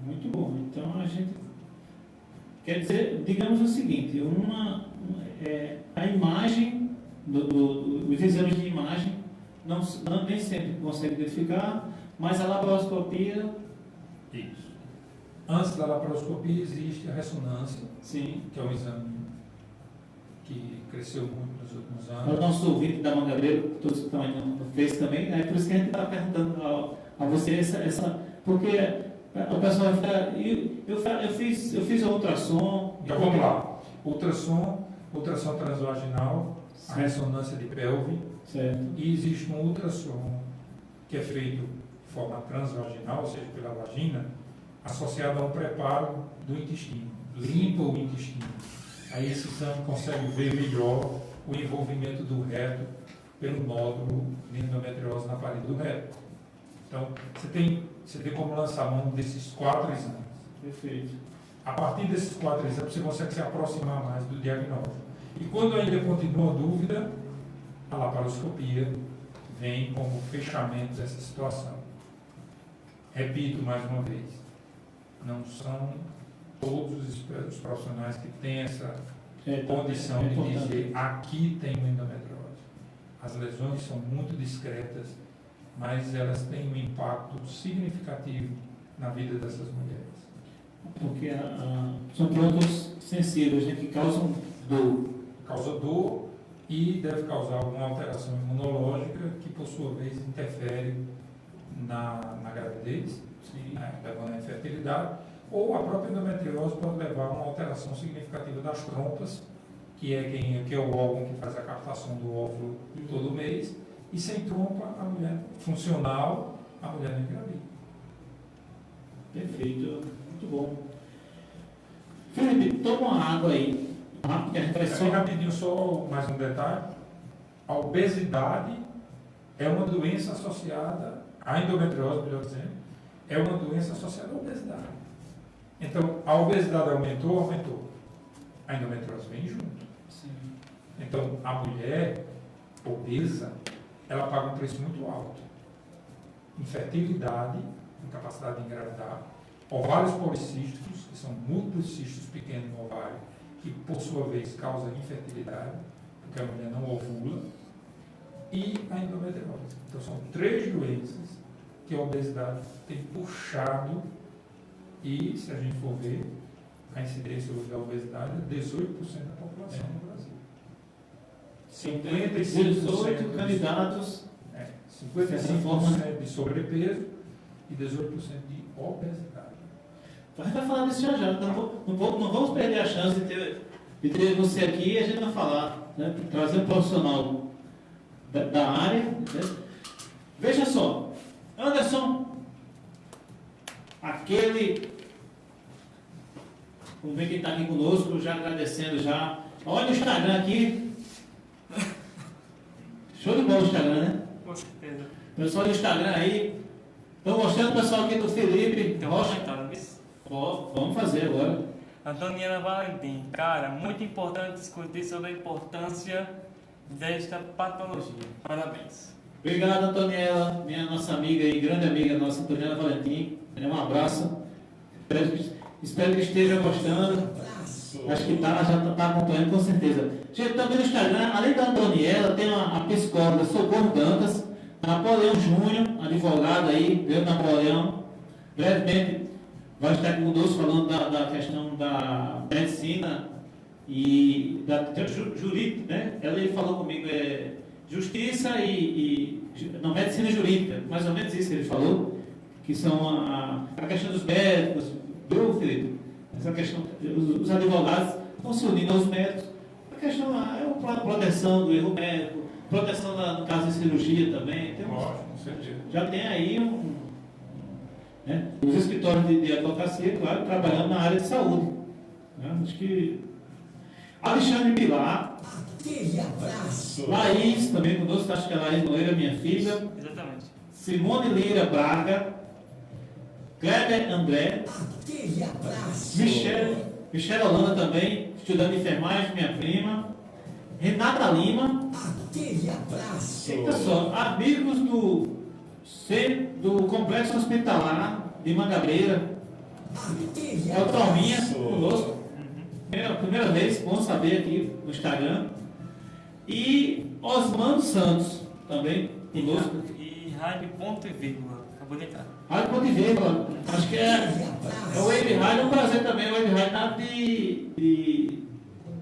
Muito bom. Então a gente quer dizer, digamos o seguinte, a imagem, os exames de imagem nem sempre consegue identificar, mas a laparoscopia... Isso. Antes da laparoscopia existe a ressonância, Sim. que é um exame que cresceu muito nos últimos Para anos. os nossos ouvintes da Mangabeira, todos que estão aí no Face também, é por isso que a gente está perguntando a você porque o pessoal vai ficar... Eu fiz o ultrassom... Então vamos lá. Ultrassom transvaginal, a ressonância de pelve, Certo. e existe um ultrassom que é feito de forma transvaginal, ou seja, pela vagina, associado a um preparo do intestino, limpa o intestino. Aí esse exame consegue ver melhor o envolvimento do reto pelo nódulo de endometriose na parede do reto. Então, você tem como lançar a mão desses 4 exames. Perfeito. A partir desses 4 exames, você consegue se aproximar mais do diagnóstico. E quando ainda continua dúvida, a laparoscopia vem como fechamento dessa situação. Repito mais uma vez, não são todos os profissionais que têm essa condição de dizer aqui tem uma endometriose. As lesões são muito discretas, mas elas têm um impacto significativo na vida dessas mulheres. Porque são produtos sensíveis, né, que causam dor. Causa dor e deve causar alguma alteração imunológica que, por sua vez, interfere na gravidez, levando à infertilidade, ou a própria endometriose pode levar a uma alteração significativa das trompas, que é o órgão que faz a captação do óvulo todo mês, e sem trompa, a mulher funcional, a mulher não engravida. Perfeito, muito bom. Felipe, toma uma água aí. Porque a gente vai só... Rapidinho, só mais um detalhe. A obesidade é uma doença associada, a endometriose, melhor dizendo, é uma doença associada à obesidade. Então, a obesidade aumentou. A endometriose vem junto. Sim. Então, a mulher obesa, ela paga um preço muito alto. Infertilidade, incapacidade de engravidar, ovários policísticos, que são múltiplos cistos pequenos no ovário, que por sua vez causa infertilidade, porque a mulher não ovula, e a endometriose. Então são 3 doenças que a obesidade tem puxado, e se a gente for ver, a incidência da obesidade é 18% da população no Brasil. 18 candidatos. 55% de sobrepeso e 18% de obesidade. A gente vai falar disso já. Não vamos perder a chance de ter você aqui e a gente vai falar, né? Trazer um profissional da área. Né? Veja só, Anderson, vamos ver quem está aqui conosco, já agradecendo já. Olha o Instagram aqui. Show de bola o Instagram, né? Com certeza. Pessoal do Instagram aí. Estou mostrando o pessoal aqui do Felipe. Tem um comentário nisso? Vamos fazer agora. A Daniela Valentim. Cara, muito importante discutir sobre a importância desta patologia. Parabéns. Obrigado, Antoniela, nossa amiga e grande amiga nossa, Antoniela Valentim. Um abraço. Espero que esteja gostando. Acho que já está acompanhando com certeza. Gente, também no Instagram, além da Antoniela, tem a psicóloga Socorro Dantas, Napoleão Júnior, advogado aí, veio Napoleão. Brevemente vai estar conosco falando da questão da medicina e da jurídica, né? Ela falou comigo, justiça não, medicina jurídica, mais ou menos isso que ele falou, que são a questão dos médicos, viu, Felipe? Essa questão, os advogados estão se unindo aos médicos. A questão é a proteção do erro médico, proteção no caso de cirurgia também. Já tem aí né, os escritórios de advocacia, claro, trabalhando na área de saúde. Né? Acho que Alexandre Pilar, Laís também conosco, acho que a Laís Noeira, minha filha. Exatamente. Simone Lira Braga, Kleber André, Michelle Holanda também, estudando enfermagem, minha prima, Renata Lima, eita só, amigos do Complexo Hospitalar de Mangabeira, é o Thalminha conosco, primeira vez, bom saber aqui no Instagram, e Osmando Santos também conosco. E Rádio Ponto e Vírgula, acabou de entrar. Rádio Ponto e Vírgula, acho que é o Wave Rádio, é um prazer também, o Wave Rádio tá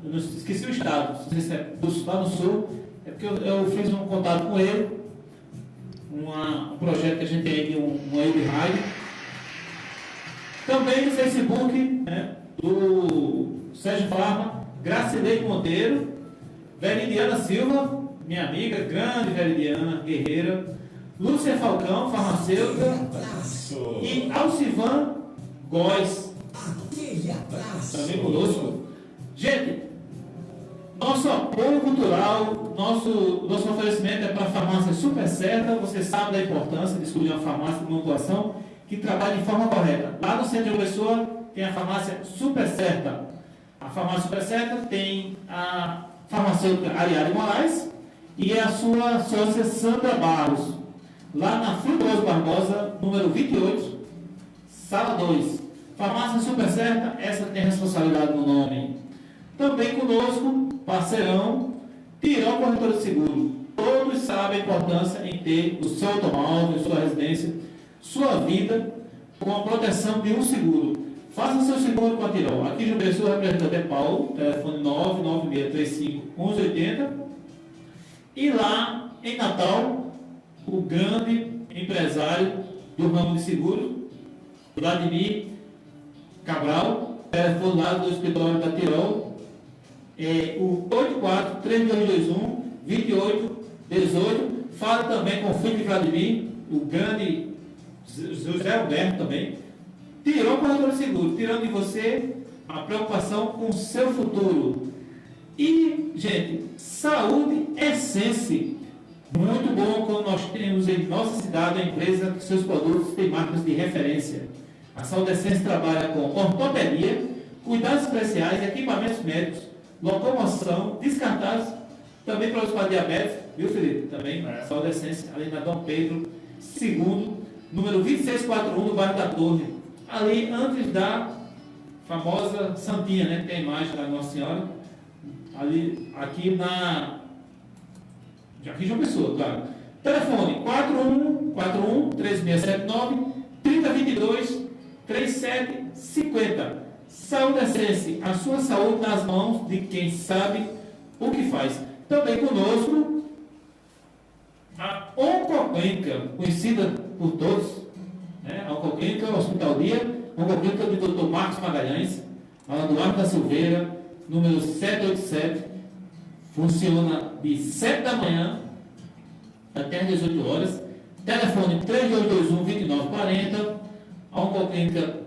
eu não esqueci o estado, não sei se é lá no sul, é porque eu fiz um contato com ele, um projeto que a gente tem aí, um Wave Rádio. Também no Facebook, né, do Sérgio Farma, Gracileide Monteiro, Veridiana Silva, minha amiga, grande Veridiana Guerreira, Lúcia Falcão, farmacêutica, e Alcivan Góes, também conosco. Gente, nosso apoio cultural, nosso oferecimento é para a farmácia Super Certa. Você sabe da importância de escolher uma farmácia de manipulação que trabalhe de forma correta. Lá no centro de Pessoa tem a farmácia Super Certa. A farmácia Super Certa tem a farmacêutica Ariane Moraes e a sua sócia Sandra Barros. Lá na Frutuoso Barbosa, número 28, sala 2. Farmácia Super Certa, essa tem responsabilidade no nome. Também conosco, parceirão, Tirol Corretora de Seguro. Todos sabem a importância em ter o seu automóvel, sua residência, sua vida, com a proteção de um seguro. Faça seu seguro com a Tirol. Aqui João Pessoa representa até Paulo, telefone 99635-1180. E lá, em Natal, o grande empresário do ramo de seguros, Vladimir Cabral, telefone lá do escritório da Tirol, o 84-3221-2818. Fala também com o filho de Vladimir, o grande José Alberto também. Tirou corretor de seguro, tirando de você a preocupação com o seu futuro. E, gente, Saúde Essence. Muito bom quando nós temos em nossa cidade a empresa que seus produtos têm marcas de referência. A Saúde Essence trabalha com ortopedia, cuidados especiais, equipamentos médicos, locomoção, descartados, também para os diabetes, viu, Felipe? Também, Saúde Essence, ali na Dom Pedro II, número 2641, no bairro da Torre, ali antes da famosa Santinha, né? Tem a imagem da Nossa Senhora, ali, aqui João Pessoa, claro. Telefone 41-3679-3022-3750. Saúde Essence, a sua saúde nas mãos de quem sabe o que faz. Também conosco a Oncoclínica, conhecida por todos, né? A Oncoclínica, Hospital Dia, Oncoclínica do Dr. Marcos Magalhães, a Eduardo da Silveira, número 787, funciona de 7 da manhã até as 18 horas, telefone 3221-2940, a Oncoclínica,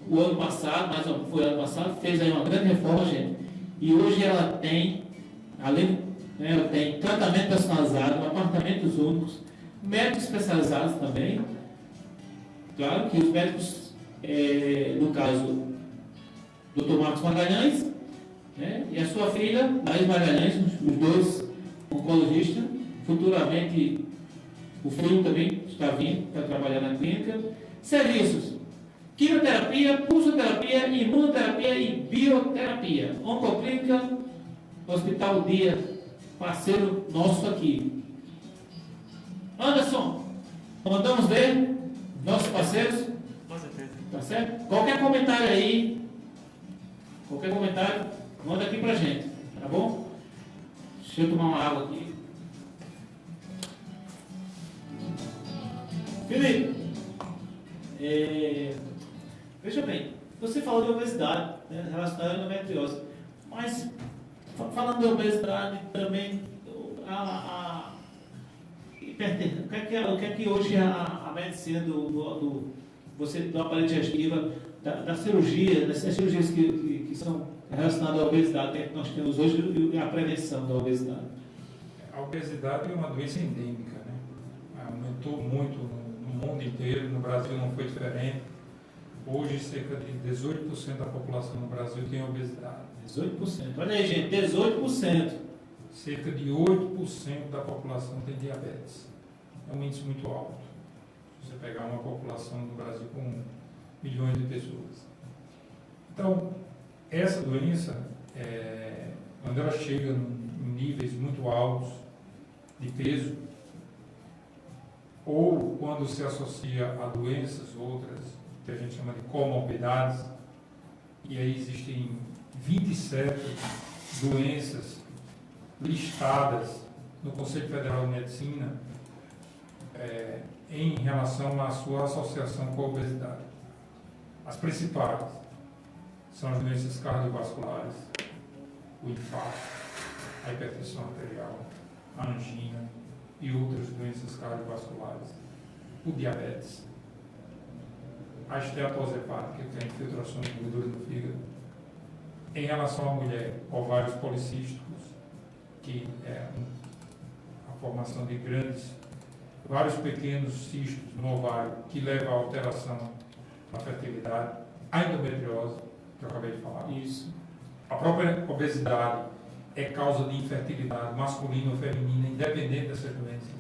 o ano passado, mas foi ano passado, fez aí uma grande reforma, gente, e hoje ela tem, além, né, ela tem tratamento personalizado, apartamentos únicos, médicos especializados também, claro que os médicos, no caso, Dr. Marcos Magalhães, né, e a sua filha, Laís Magalhães, os dois oncologistas, futuramente o filho também está vindo para trabalhar na clínica. Serviços: quimioterapia, pulsoterapia, imunoterapia e bioterapia. Fisioterapia, Oncoclínica, Hospital Dia, parceiro nosso aqui. Anderson, mandamos ver nossos parceiros, Com certeza. tá certo? Qualquer comentário aí, manda aqui pra gente, tá bom? Deixa eu tomar uma água aqui. Felipe, veja bem, você falou de obesidade, né, relacionada à endometriose, mas falando de obesidade também, a hipertensão, o que é que hoje a medicina do aparelho digestivo, da cirurgia, dessas cirurgias que são relacionadas à obesidade, que é que nós temos hoje e a prevenção da obesidade? A obesidade é uma doença endêmica, né? Aumentou muito no mundo inteiro, no Brasil não foi diferente. Hoje, cerca de 18% da população no Brasil tem obesidade. 18%. Olha aí, gente, 18%. Cerca de 8% da população tem diabetes. É um índice muito alto. Se você pegar uma população no Brasil com milhões de pessoas. Então, essa doença, quando ela chega em níveis muito altos de peso, ou quando se associa a doenças outras, que a gente chama de comorbidades, e aí existem 27 doenças listadas no Conselho Federal de Medicina em relação à sua associação com a obesidade. As principais são as doenças cardiovasculares, o infarto, a hipertensão arterial, a angina e outras doenças cardiovasculares, o diabetes, a esteatose hepática, que é a infiltração de gordura no fígado. Em relação à mulher, ovários policísticos, que é a formação de vários pequenos cistos no ovário, que leva à alteração da fertilidade, a endometriose, que eu acabei de falar. Isso. A própria obesidade é causa de infertilidade masculina ou feminina, independente dessas doenças.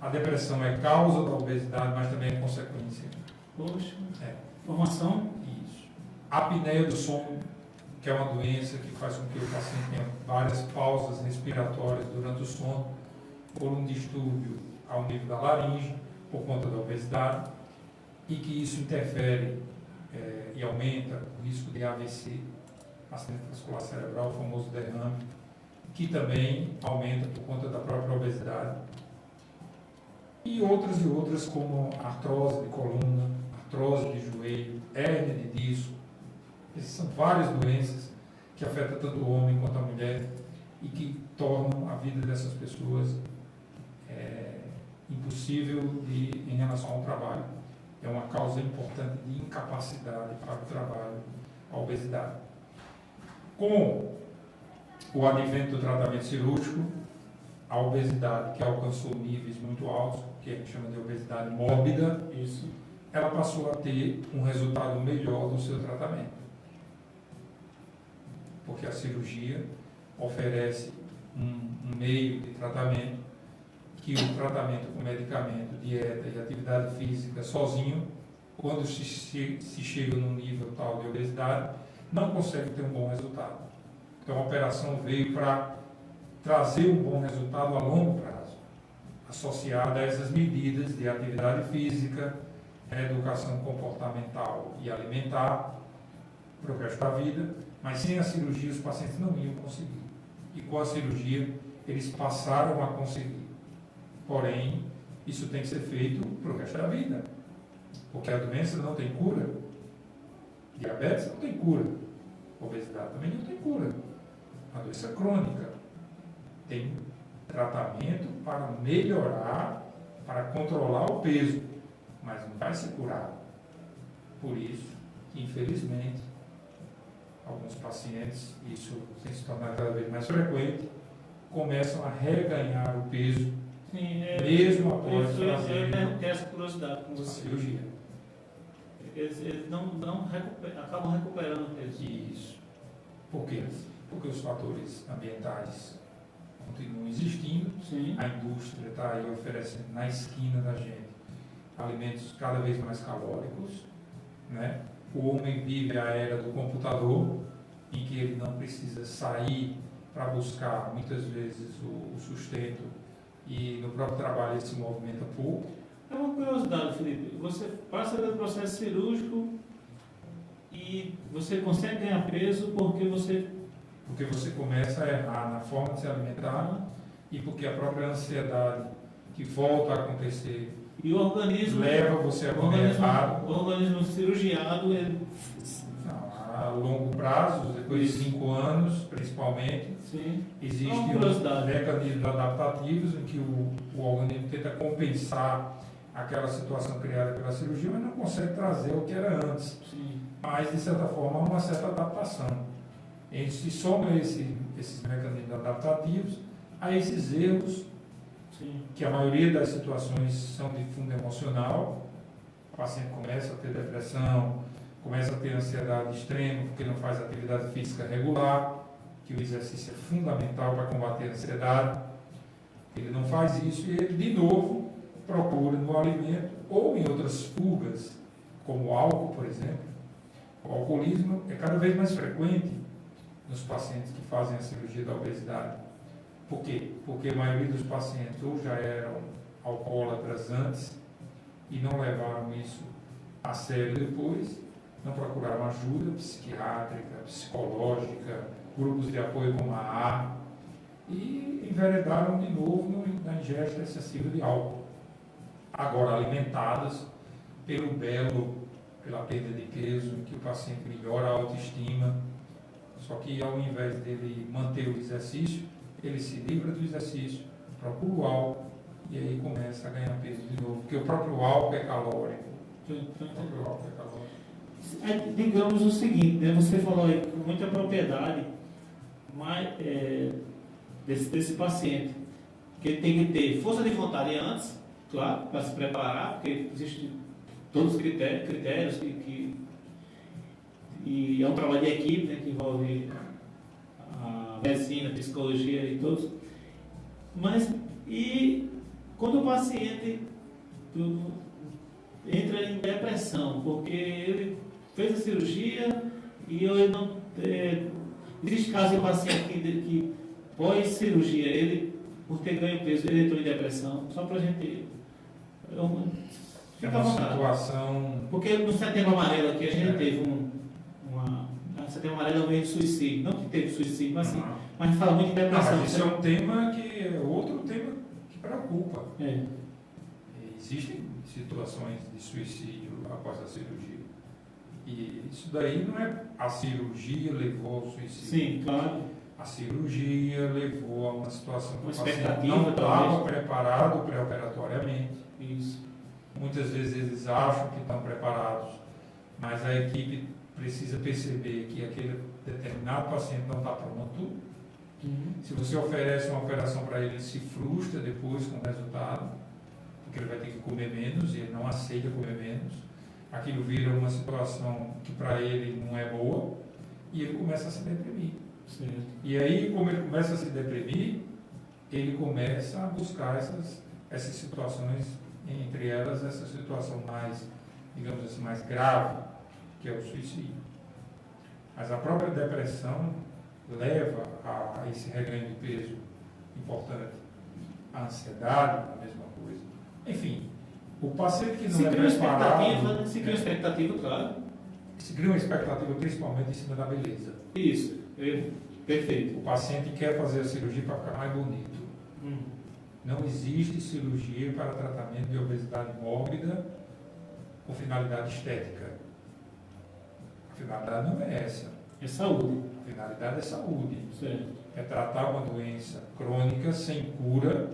A depressão é causa da obesidade, mas também é consequência. Poxa, formação. Isso. A apneia do sono, que é uma doença que faz com que o paciente tenha várias pausas respiratórias durante o sono, por um distúrbio ao nível da laringe, por conta da obesidade, e que isso interfere e aumenta o risco de AVC, acidente vascular cerebral, o famoso derrame, que também aumenta por conta da própria obesidade. E outras como artrose de coluna, artrose de joelho, hérnia de disco. Essas são várias doenças que afetam tanto o homem quanto a mulher e que tornam a vida dessas pessoas impossível em relação ao trabalho. É uma causa importante de incapacidade para o trabalho, a obesidade. Com o advento do tratamento cirúrgico, a obesidade que alcançou níveis muito altos, que a gente chama de obesidade mórbida, Isso. ela passou a ter um resultado melhor do seu tratamento. Porque a cirurgia oferece um meio de tratamento que o tratamento com medicamento, dieta e atividade física sozinho, quando se chega num nível tal de obesidade, não consegue ter um bom resultado. Então a operação veio para trazer um bom resultado a longo prazo, associada a essas medidas de atividade física, educação comportamental e alimentar para o resto da vida, mas sem a cirurgia os pacientes não iam conseguir. E com a cirurgia eles passaram a conseguir. Porém, isso tem que ser feito para o resto da vida, porque a doença não tem cura. Diabetes não tem cura. Obesidade também não tem cura. A doença crônica tem tratamento para melhorar, para controlar o peso, mas não vai se curar. Por isso, infelizmente, alguns pacientes, isso tem se tornado cada vez mais frequente, começam a reganhar o peso. Sim, Mesmo após eu tenho essa curiosidade com a você. cirurgia. Eles não acabam recuperando o peso. Isso. Por quê? Porque os fatores ambientais continuam existindo. Sim. A indústria está aí oferecendo na esquina da gente alimentos cada vez mais calóricos, né? o homem vive a era do computador, em que ele não precisa sair para buscar, muitas vezes, o sustento, e no próprio trabalho ele se movimenta pouco. É uma curiosidade, Felipe. Você passa pelo processo cirúrgico e você consegue ganhar peso porque você começa a errar na forma de se alimentar e porque a própria ansiedade que volta a acontecer e o organismo leva você a comer errado. O organismo cirurgiado A longo prazo, depois de 5 anos, principalmente, sim, existem mecanismos adaptativos em que o organismo tenta compensar aquela situação criada pela cirurgia, mas não consegue trazer o que era antes. sim. Mas, de certa forma, há uma certa adaptação. E se soma esses mecanismos adaptativos a esses erros, Sim. que a maioria das situações são de fundo emocional. O paciente começa a ter depressão, começa a ter ansiedade extrema porque não faz atividade física regular, que o exercício é fundamental para combater a ansiedade. Ele não faz isso e ele, de novo, procura no alimento ou em outras fugas, como o álcool, por exemplo. O alcoolismo é cada vez mais frequente nos pacientes que fazem a cirurgia da obesidade. Por quê? Porque a maioria dos pacientes ou já eram alcoólatras antes e não levaram isso a sério depois, não procuraram ajuda psiquiátrica, psicológica, grupos de apoio como a AA, e enveredaram de novo na ingesta excessiva de álcool. Agora alimentadas pelo pela perda de peso, em que o paciente melhora a autoestima, só que ao invés dele manter o exercício, ele se livra do exercício, procura o álcool e aí começa a ganhar peso de novo, porque o próprio álcool é calórico. Aí, digamos o seguinte, né? Você falou aí com muita propriedade desse paciente, que ele tem que ter força de vontade antes, claro, para se preparar, porque existem todos os critérios e é um trabalho de equipe, né, que envolve a medicina, a psicologia e todos. Mas, e quando o paciente entra em depressão, porque ele fez a cirurgia e ele não... existe caso de paciente que pós-cirurgia, ele, por ter ganho peso, ele entrou em depressão, só para a gente... É uma situação... Porque no Setembro Amarelo aqui a gente teve Setembro Amarelo é um meio de suicídio, não que teve suicídio, mas assim, mas a gente fala muito de depressão. Não, mas isso é um tema que é outro tema que preocupa. Existem situações de suicídio após a cirurgia. E isso daí não é a cirurgia levou ao suicídio. Sim, claro. A cirurgia levou a uma situação que Uma o paciente expectativa, não estava talvez. preparado pré-operatoriamente. Isso. Muitas vezes eles acham que estão preparados, mas a equipe precisa perceber que aquele determinado paciente não está pronto. Se você oferece uma operação para ele se frustra depois com o resultado, porque ele vai ter que comer menos e ele não aceita comer menos. Aquilo vira uma situação que para ele não é boa e ele começa a se deprimir. Certo. E aí, como ele começa a se deprimir, ele começa a buscar essas situações, entre elas essa situação mais, digamos assim, mais grave, que é o suicídio. Mas a própria depressão leva a esse reganho de peso importante. A ansiedade, a mesma coisa. Enfim, o paciente que não é preparado... Se cria uma expectativa, claro. Se cria uma expectativa principalmente em cima da beleza. Isso, perfeito. O paciente quer fazer a cirurgia para ficar mais bonito. Não existe cirurgia para tratamento de obesidade mórbida com finalidade estética. A finalidade não é essa. É saúde. A finalidade é saúde. Certo. É tratar uma doença crônica sem cura,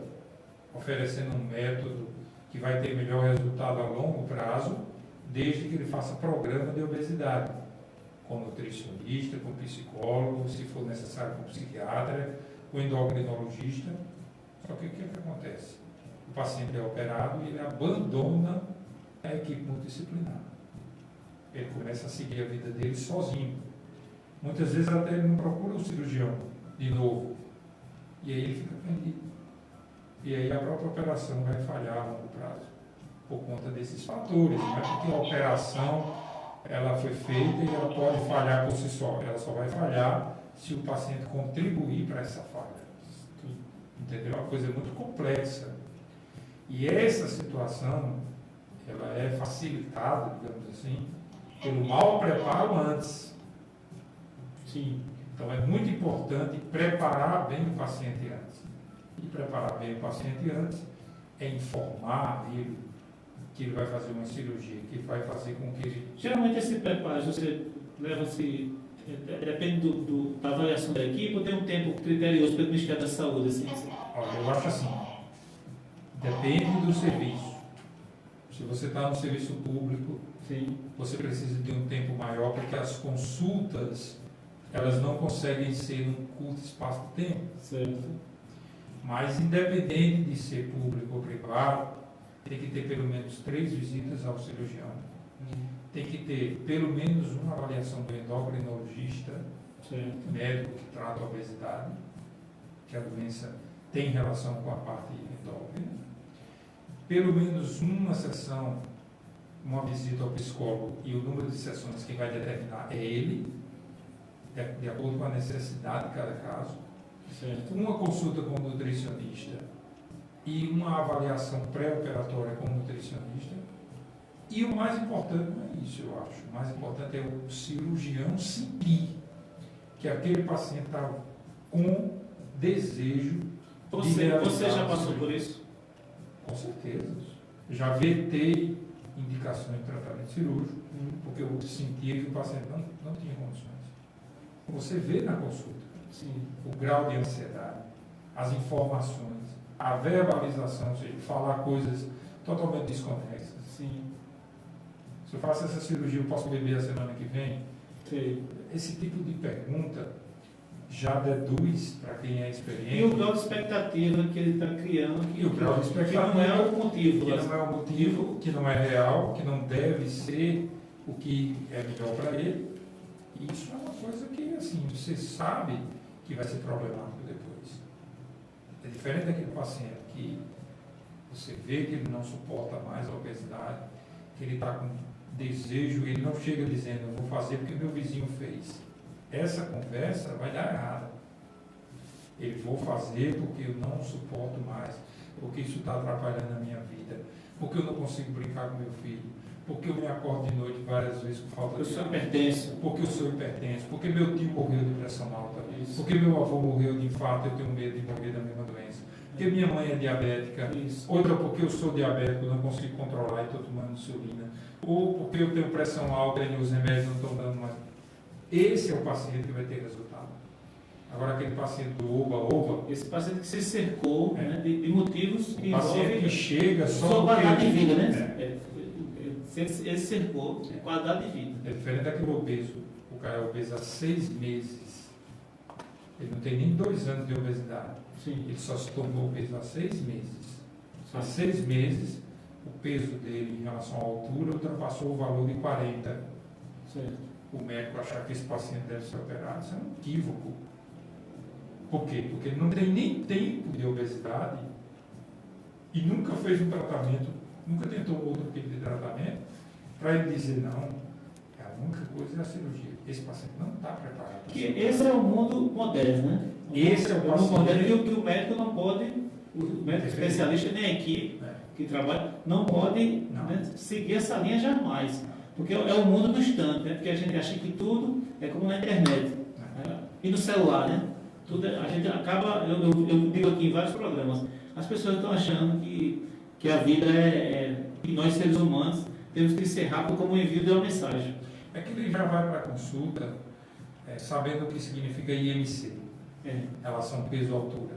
oferecendo um método que vai ter melhor resultado a longo prazo, desde que ele faça programa de obesidade, com nutricionista, com psicólogo, se for necessário com psiquiatra, com endocrinologista. Só que o que acontece? O paciente é operado e ele abandona a equipe multidisciplinar. Ele começa a seguir a vida dele sozinho. Muitas vezes até ele não procura um cirurgião de novo. E aí ele fica perdido. E aí a própria operação vai falhar a longo prazo. Por conta desses fatores. Não é porque a operação ela foi feita e ela pode falhar por si só. Ela só vai falhar se o paciente contribuir para essa falha. Entendeu? É uma coisa muito complexa. E essa situação, ela é facilitada, digamos assim, pelo mau preparo antes. Sim. Então é muito importante preparar bem o paciente antes. E preparar bem o paciente antes é informar ele que ele vai fazer uma cirurgia, que vai fazer com que ele... Geralmente esse preparo, você leva-se, depende da avaliação da equipe, ou tem um tempo criterioso pelo Ministério da Saúde? Assim? Olha, eu acho assim, depende do serviço. Se você está no serviço público, Sim. você precisa de um tempo maior, porque as consultas, elas não conseguem ser num curto espaço de tempo. Certo. Mas, independente de ser público ou privado, tem que ter pelo menos 3 visitas ao cirurgião. Tem que ter pelo menos uma avaliação do endocrinologista, Certo. médico que trata a obesidade, que a doença tem relação com a parte endócrina. Pelo menos uma sessão, uma visita ao psicólogo, e o número de sessões que vai determinar é ele, de acordo com a necessidade de cada caso. Certo. Uma consulta com o nutricionista e uma avaliação pré-operatória com o nutricionista. E o mais importante não é isso, eu acho. O mais importante é o cirurgião sentir que aquele paciente está com desejo de realizar. Você já passou por isso? Com certeza. Já vetei indicações de tratamento cirúrgico, porque eu sentia que o paciente não tinha condições. Você vê na consulta. Sim. O grau de ansiedade, as informações, a verbalização, ou seja, falar coisas totalmente desconexas. Sim. Se eu faço essa cirurgia, eu posso beber a semana que vem? Sim. Esse tipo de pergunta já deduz para quem é experiente. E o grau de expectativa que ele está criando, E o grau de expectativa que não é o motivo. que não é o motivo, que não é real, que não deve ser o que é melhor para ele. E isso é uma coisa que, assim, você sabe que vai ser problemático depois. É diferente daquele paciente que você vê que ele não suporta mais a obesidade, que ele está com desejo, ele não chega dizendo, eu vou fazer porque meu vizinho fez. Essa conversa vai dar errada. Ele vou fazer porque eu não suporto mais, porque isso está atrapalhando a minha vida, porque eu não consigo brincar com meu filho, porque eu me acordo de noite várias vezes com falta Eu de sou ar, hipertenso. porque eu sou hipertenso, porque meu tio morreu de pressão alta, Isso. porque meu avô morreu de infarto, eu tenho medo de morrer da mesma doença, porque minha mãe é diabética, Isso. outra porque eu sou diabético, não consigo controlar e estou tomando insulina, ou porque eu tenho pressão alta e os remédios não estão dando mais. Esse é o paciente que vai ter resultado. Agora, aquele paciente do oba-oba, Esse paciente que se cercou né, de motivos que o paciente que envolvem chega só sua porque qualidade de vida, É. né? Ele cercou de qualidade de vida. É diferente daquele obeso. O cara é obeso há 6 meses. Ele não tem nem 2 anos de obesidade. Sim. Ele só se tornou obeso há 6 meses. Há Sim. 6 meses, o peso dele em relação à altura ultrapassou o valor de 40. Certo. O médico achar que esse paciente deve ser operado, isso é um equívoco. Por quê? Porque ele não tem nem tempo de obesidade e nunca fez um tratamento, nunca tentou outro tipo de tratamento, para ele dizer, não, a única coisa é a cirurgia. Esse paciente não está preparado para Que isso. esse é o mundo moderno, né? Esse é o mundo paciente. moderno que o médico não pode, o médico especialista nem a equipe É. que trabalha, não pode Não. né, seguir essa linha jamais. Porque é o mundo do instante, né? Porque a gente acha que tudo é como na internet. Né? E no celular, né? Tudo, a gente acaba, eu digo aqui em vários programas, as pessoas estão achando que a vida que nós seres humanos temos que ser rápido como o envio de uma mensagem. É que ele já vai para a consulta sabendo o que significa IMC, relação peso-altura.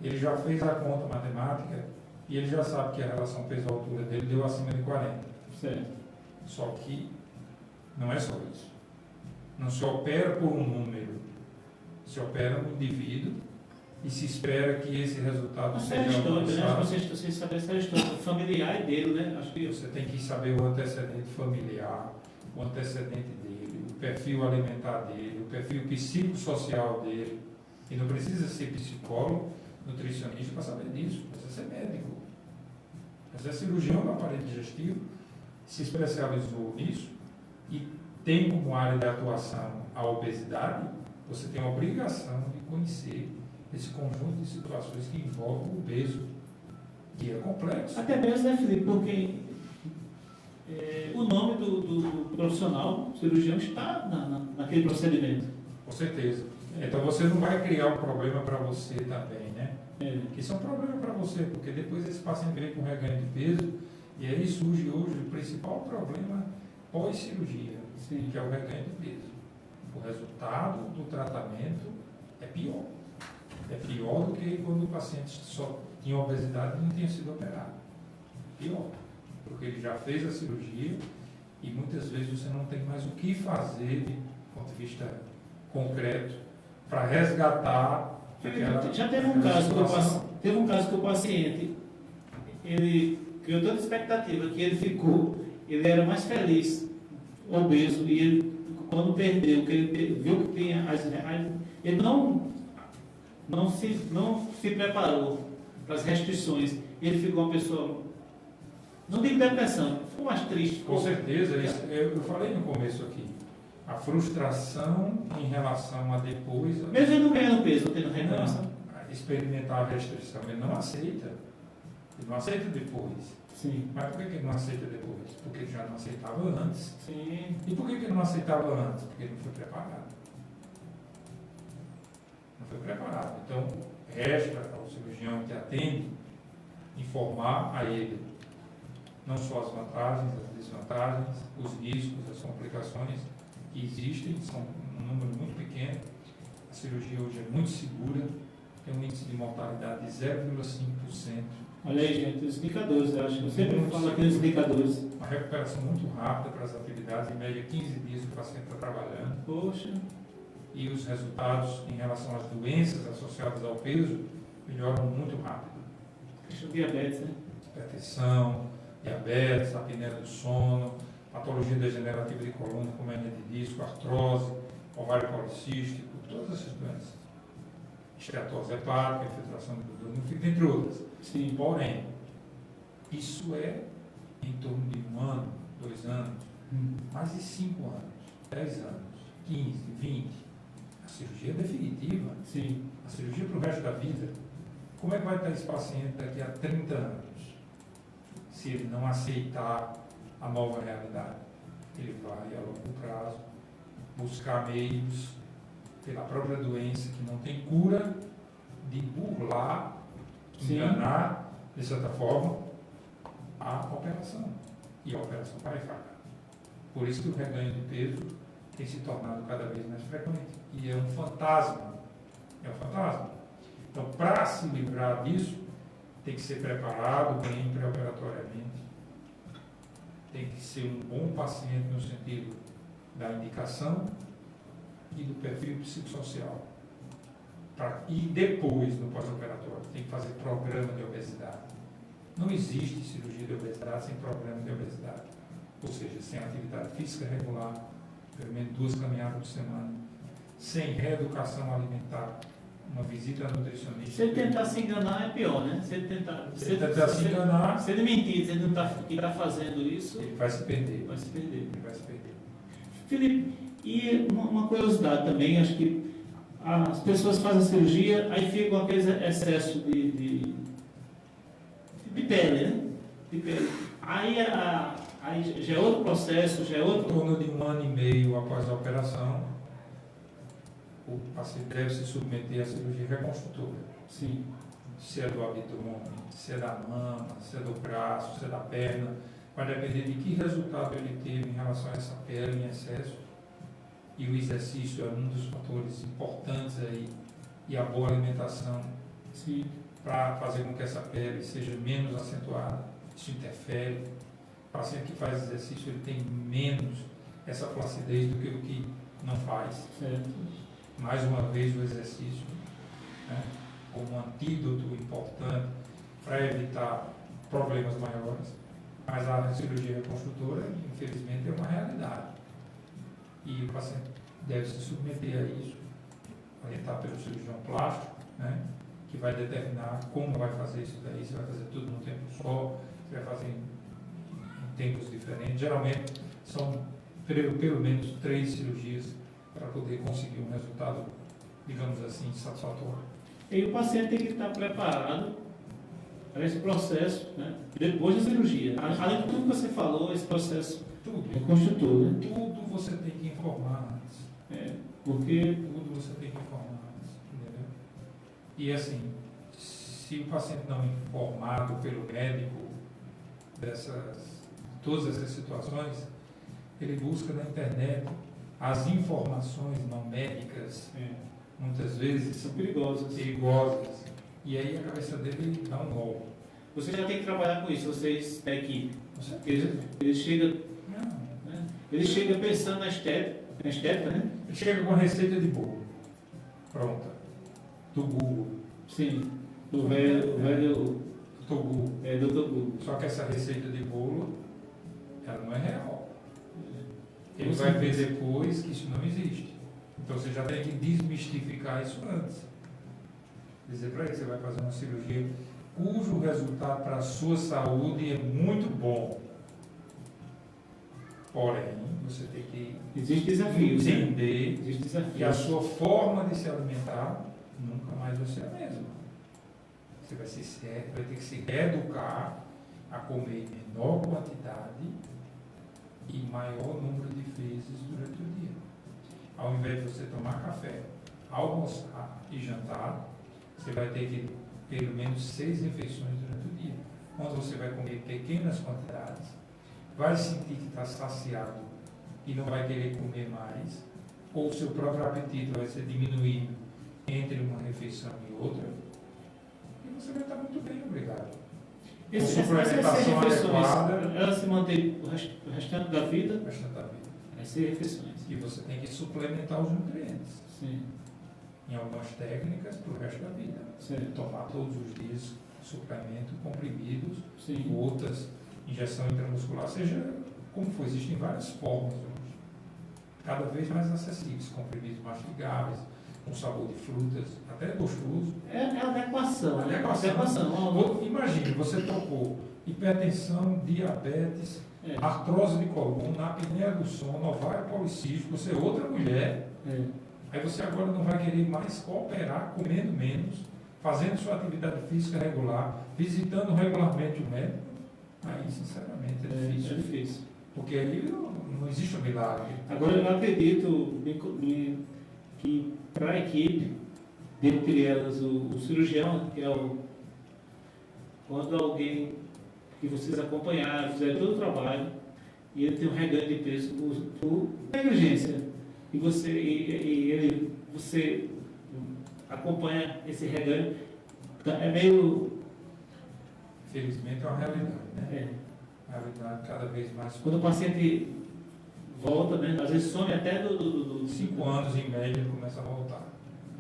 Ele já fez a conta matemática e ele já sabe que a relação peso-altura dele deu acima de 40. Certo. Só que não é só isso. Não se opera por um número, se opera um indivíduo e se espera que esse resultado Mas seja é história, né? alcançado. Você saber essa história familiar dele, né? Acho que Você tem que saber o antecedente familiar, o antecedente dele, o perfil alimentar dele, o perfil psicossocial dele. E não precisa ser psicólogo, nutricionista para saber disso. Precisa ser médico. Precisa ser cirurgião do aparelho digestivo, se especializou nisso e tem como área de atuação a obesidade, você tem a obrigação de conhecer esse conjunto de situações que envolvem o obeso, que é complexo. Até mesmo, né, Felipe, porque o nome do profissional, cirurgião, está naquele procedimento. Com certeza. Então você não vai criar um problema para você também, né? Isso é um problema para você, porque depois esse paciente vem com reganho de peso e aí surge hoje o principal problema pós-cirurgia, que é o reganho de peso. O resultado do tratamento é pior. É pior do que quando o paciente só tinha obesidade e não tinha sido operado. Pior. Porque ele já fez a cirurgia e muitas vezes você não tem mais o que fazer do ponto de vista concreto para resgatar aquela. Já teve um caso que o paciente ele criou tanta expectativa que ele era mais feliz, obeso, e ele, quando perdeu, que ele viu que tinha ele não se preparou para as restrições, ele ficou uma pessoa, não digo depressão, ficou mais triste. Com certeza, eu falei no começo aqui, a frustração em relação a depois. Mesmo ele não ganhando peso, tendo reclamação. Experimentar a restrição, ele não aceita. Ele não aceita depois. Sim. Mas por que ele não aceita depois? Porque ele já não aceitava antes. Sim. E por que ele não aceitava antes? Porque ele não foi preparado. Não foi preparado. Então, resta ao cirurgião que atende informar a ele não só as vantagens, as desvantagens, os riscos, as complicações que existem, são um número muito pequeno. A cirurgia hoje é muito segura, tem um índice de mortalidade de 0,5%. Olha aí, gente, os indicadores, eu acho que eu sempre falo aqui dos indicadores. Uma recuperação muito rápida para as atividades, em média 15 dias o paciente está trabalhando. Poxa. E os resultados em relação às doenças associadas ao peso melhoram muito rápido. Questão de diabetes, né? Hipertensão, diabetes, apneia do sono, patologia degenerativa de coluna, como hernia de disco, artrose, ovário policístico, todas essas doenças. Esteatose hepática, infiltração de gordura no fígado, entre outras. Sim. Porém, isso é em torno de 1 ano, 2 anos, mais de 5 anos, 10 anos, 15, 20. A cirurgia é definitiva. Sim. A cirurgia para o resto da vida. Como é que vai estar esse paciente daqui a 30 anos? Se ele não aceitar a nova realidade, ele vai a longo prazo buscar meios pela própria doença que não tem cura de burlar, enganar, de certa forma, a operação. E a operação vai falhar. Por isso que o reganho de peso tem se tornado cada vez mais frequente. E é um fantasma. É um fantasma. Então, para se livrar disso, tem que ser preparado bem pré-operatoriamente. Tem que ser um bom paciente no sentido da indicação e do perfil psicossocial. E depois, no pós-operatório, tem que fazer programa de obesidade. Não existe cirurgia de obesidade sem programa de obesidade. Ou seja, sem atividade física regular, pelo menos 2 caminhadas por semana, sem reeducação alimentar, uma visita a nutricionista. Se ele tentar se enganar é pior, né? Se ele tentar se enganar, se ele mentir, dizendo que está fazendo isso, ele vai se perder. Vai se perder. Ele vai se perder. Felipe, e uma curiosidade também, acho que as pessoas fazem a cirurgia, aí ficam aqueles excessos de pele, né? De pele. Aí já é outro processo, já é outro. Em torno de 1 ano e meio após a operação, o paciente deve se submeter à cirurgia reconstrutora. Sim. Se é do abdômen, se é da mama, se é do braço, se é da perna, vai depender de que resultado ele teve em relação a essa pele em excesso. E o exercício é um dos fatores importantes aí, e a boa alimentação, para fazer com que essa pele seja menos acentuada. Isso interfere. O paciente que faz exercício, ele tem menos essa flacidez do que o que não faz. Certo. Mais uma vez o exercício, né, como um antídoto importante para evitar problemas maiores, mas a cirurgia reconstrutora, infelizmente, é uma realidade. E o paciente deve se submeter a isso, orientado pelo cirurgião plástico, né, que vai determinar como vai fazer isso daí, se vai fazer tudo num tempo só, se vai fazer em tempos diferentes. Geralmente são pelo menos 3 cirurgias para poder conseguir um resultado, digamos assim, satisfatório. E o paciente tem que estar preparado para esse processo, né? Depois da cirurgia. Além de tudo que você falou, esse processo é construtor, né? Tudo você tem que informar antes. Porque Tudo você tem que informar antes, entendeu? E assim, se o paciente não é informado pelo médico todas essas situações, ele busca na internet as informações não médicas, muitas vezes são perigosas. E aí a cabeça dele dá um nó. Você já tem que trabalhar com isso, vocês da equipe. Com certeza. Ele chega pensando na estética, né? Ele chega com a receita de bolo pronta, do Google. Sim, do velho Do Google. Dr. Google. Só que essa receita de bolo, ela não é real. Ele Com vai certeza. ver depois que isso não existe. Então você já tem que desmistificar isso antes. Dizer para ele que você vai fazer uma cirurgia cujo resultado para a sua saúde é muito bom. Porém, você tem que Existe desafios, né? entender Existe que a desafios. sua forma de se alimentar nunca mais vai ser a mesma. Você vai ter que se reeducar a comer em menor quantidade e maior número de vezes durante o dia. Ao invés de você tomar café, almoçar e jantar, você vai ter que pelo menos 6 refeições durante o dia, onde você vai comer pequenas quantidades, vai sentir que está saciado e não vai querer comer mais, ou o seu próprio apetite vai ser diminuído entre uma refeição e outra, e você vai estar muito bem, obrigado. Essas suplementação refeições, adequada, elas se mantêm o restante da vida? bastante da vida. Essas refeições. E você tem que suplementar os nutrientes Sim, em algumas técnicas para o resto da vida. certo. Tomar todos os dias suplemento, comprimidos, Sim. gotas, injeção intramuscular, seja como for, existem várias formas hoje, cada vez mais acessíveis, comprimidos mastigáveis, com sabor de frutas, até gostoso. É a adequação. né? Adequação. Imagine, você tocou hipertensão, diabetes, artrose de coluna, apneia do sono, ovário policístico, você é outra mulher, aí você agora não vai querer mais cooperar, comendo menos, fazendo sua atividade física regular, visitando regularmente o médico. Aí, sinceramente, é difícil. É difícil. Porque aí não existe um milagre. Agora, eu acredito que para a equipe, dentre elas, o cirurgião, que é quando alguém que vocês acompanharam, fizeram todo o trabalho, e ele tem um reganho de peso por negligência, e você acompanha esse reganho, é meio... Felizmente é uma realidade, né? É, A realidade cada vez mais. quando o paciente volta, né, às vezes some até do 5 anos em média ele começa a voltar.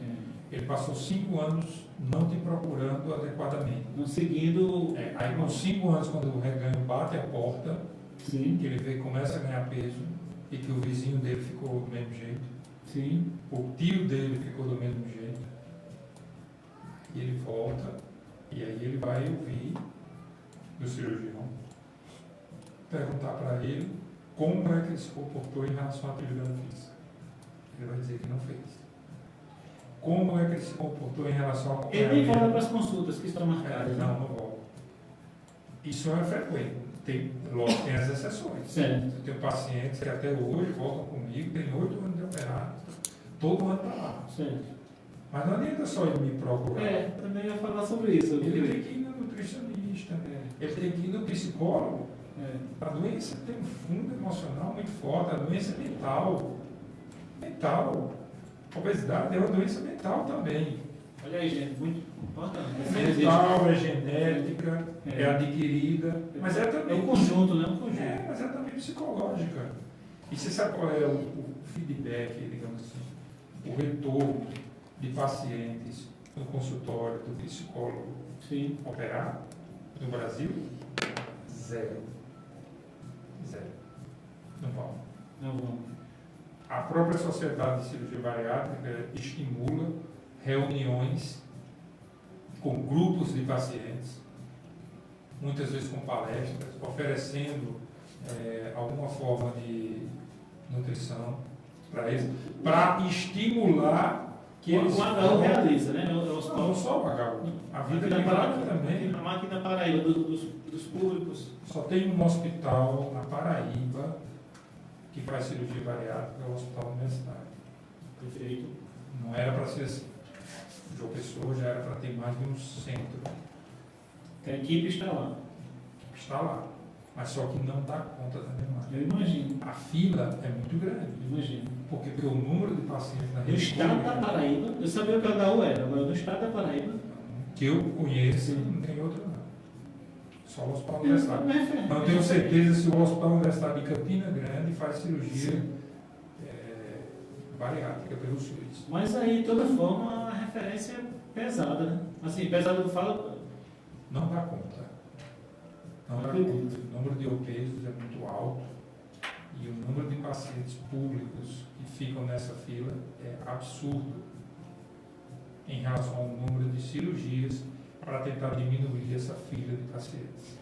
É, Ele passou 5 anos não te procurando adequadamente. não seguindo... Aí com 5 anos, quando o reganho bate a porta, Sim, que ele vê que começa a ganhar peso e que o vizinho dele ficou do mesmo jeito, sim. o tio dele ficou do mesmo jeito, e ele volta, e aí ele vai ouvir do cirurgião perguntar para ele como é que ele se comportou em relação à atividade física. Ele vai dizer que não fez. Como é que ele se comportou em relação ao Ele nem volta para as consultas que estão marcadas. Não volta. Isso é frequente. Lógico, tem as exceções. Certo. Eu tenho pacientes que até hoje voltam comigo, tem 8 anos de operado, todo ano está lá. Certo. Mas não adianta só ele me procurar. Também ia falar sobre isso. Ele tem que ir no nutricionista, ele tem que ir no psicólogo. A doença tem um fundo emocional muito forte, a doença é mental. A obesidade é uma doença mental também. Olha aí, gente, muito importante. É mental, é genética, é adquirida, mas é É também. um conjunto, né? Um conjunto. Mas é também psicológica. E você sabe qual é o feedback, digamos assim, o retorno de pacientes no consultório do psicólogo Sim. operado no Brasil? Zero. Não vão. Não vão. A própria Sociedade de Cirurgia Bariátrica estimula reuniões com grupos de pacientes, muitas vezes com palestras, oferecendo alguma forma de nutrição para eles, para estimular que eles... O HU realiza, né? Não só o HU, a vida de Paraíba também. Aqui na Paraíba, dos públicos. Só tem um hospital na Paraíba que faz cirurgia bariátrica, é o Hospital Universitário. Perfeito. Não era para ser assim. João Pessoa já era para ter mais de um centro. A equipe está lá. Está lá. Mas só que não dá conta da demanda. Eu imagino. A fila é muito grande. Eu imagino. Porque o número de pacientes na No rede estado da pública, Paraíba, eu sabia o que o HU era, agora no estado da Paraíba. que eu conheço, Sim. não tem outro não. Só o Hospital Universitário. É, Não tenho certeza se o Hospital Universitário de Campina Grande faz cirurgia bariátrica pelo SUS. Mas aí, de toda forma, a referência é pesada, né? Assim, pesada eu falo. Não dá conta. Não dá Acredito. conta. O número de obesos é muito alto e o número de pacientes públicos que ficam nessa fila é absurdo em relação ao número de cirurgias para tentar diminuir essa fila de pacientes.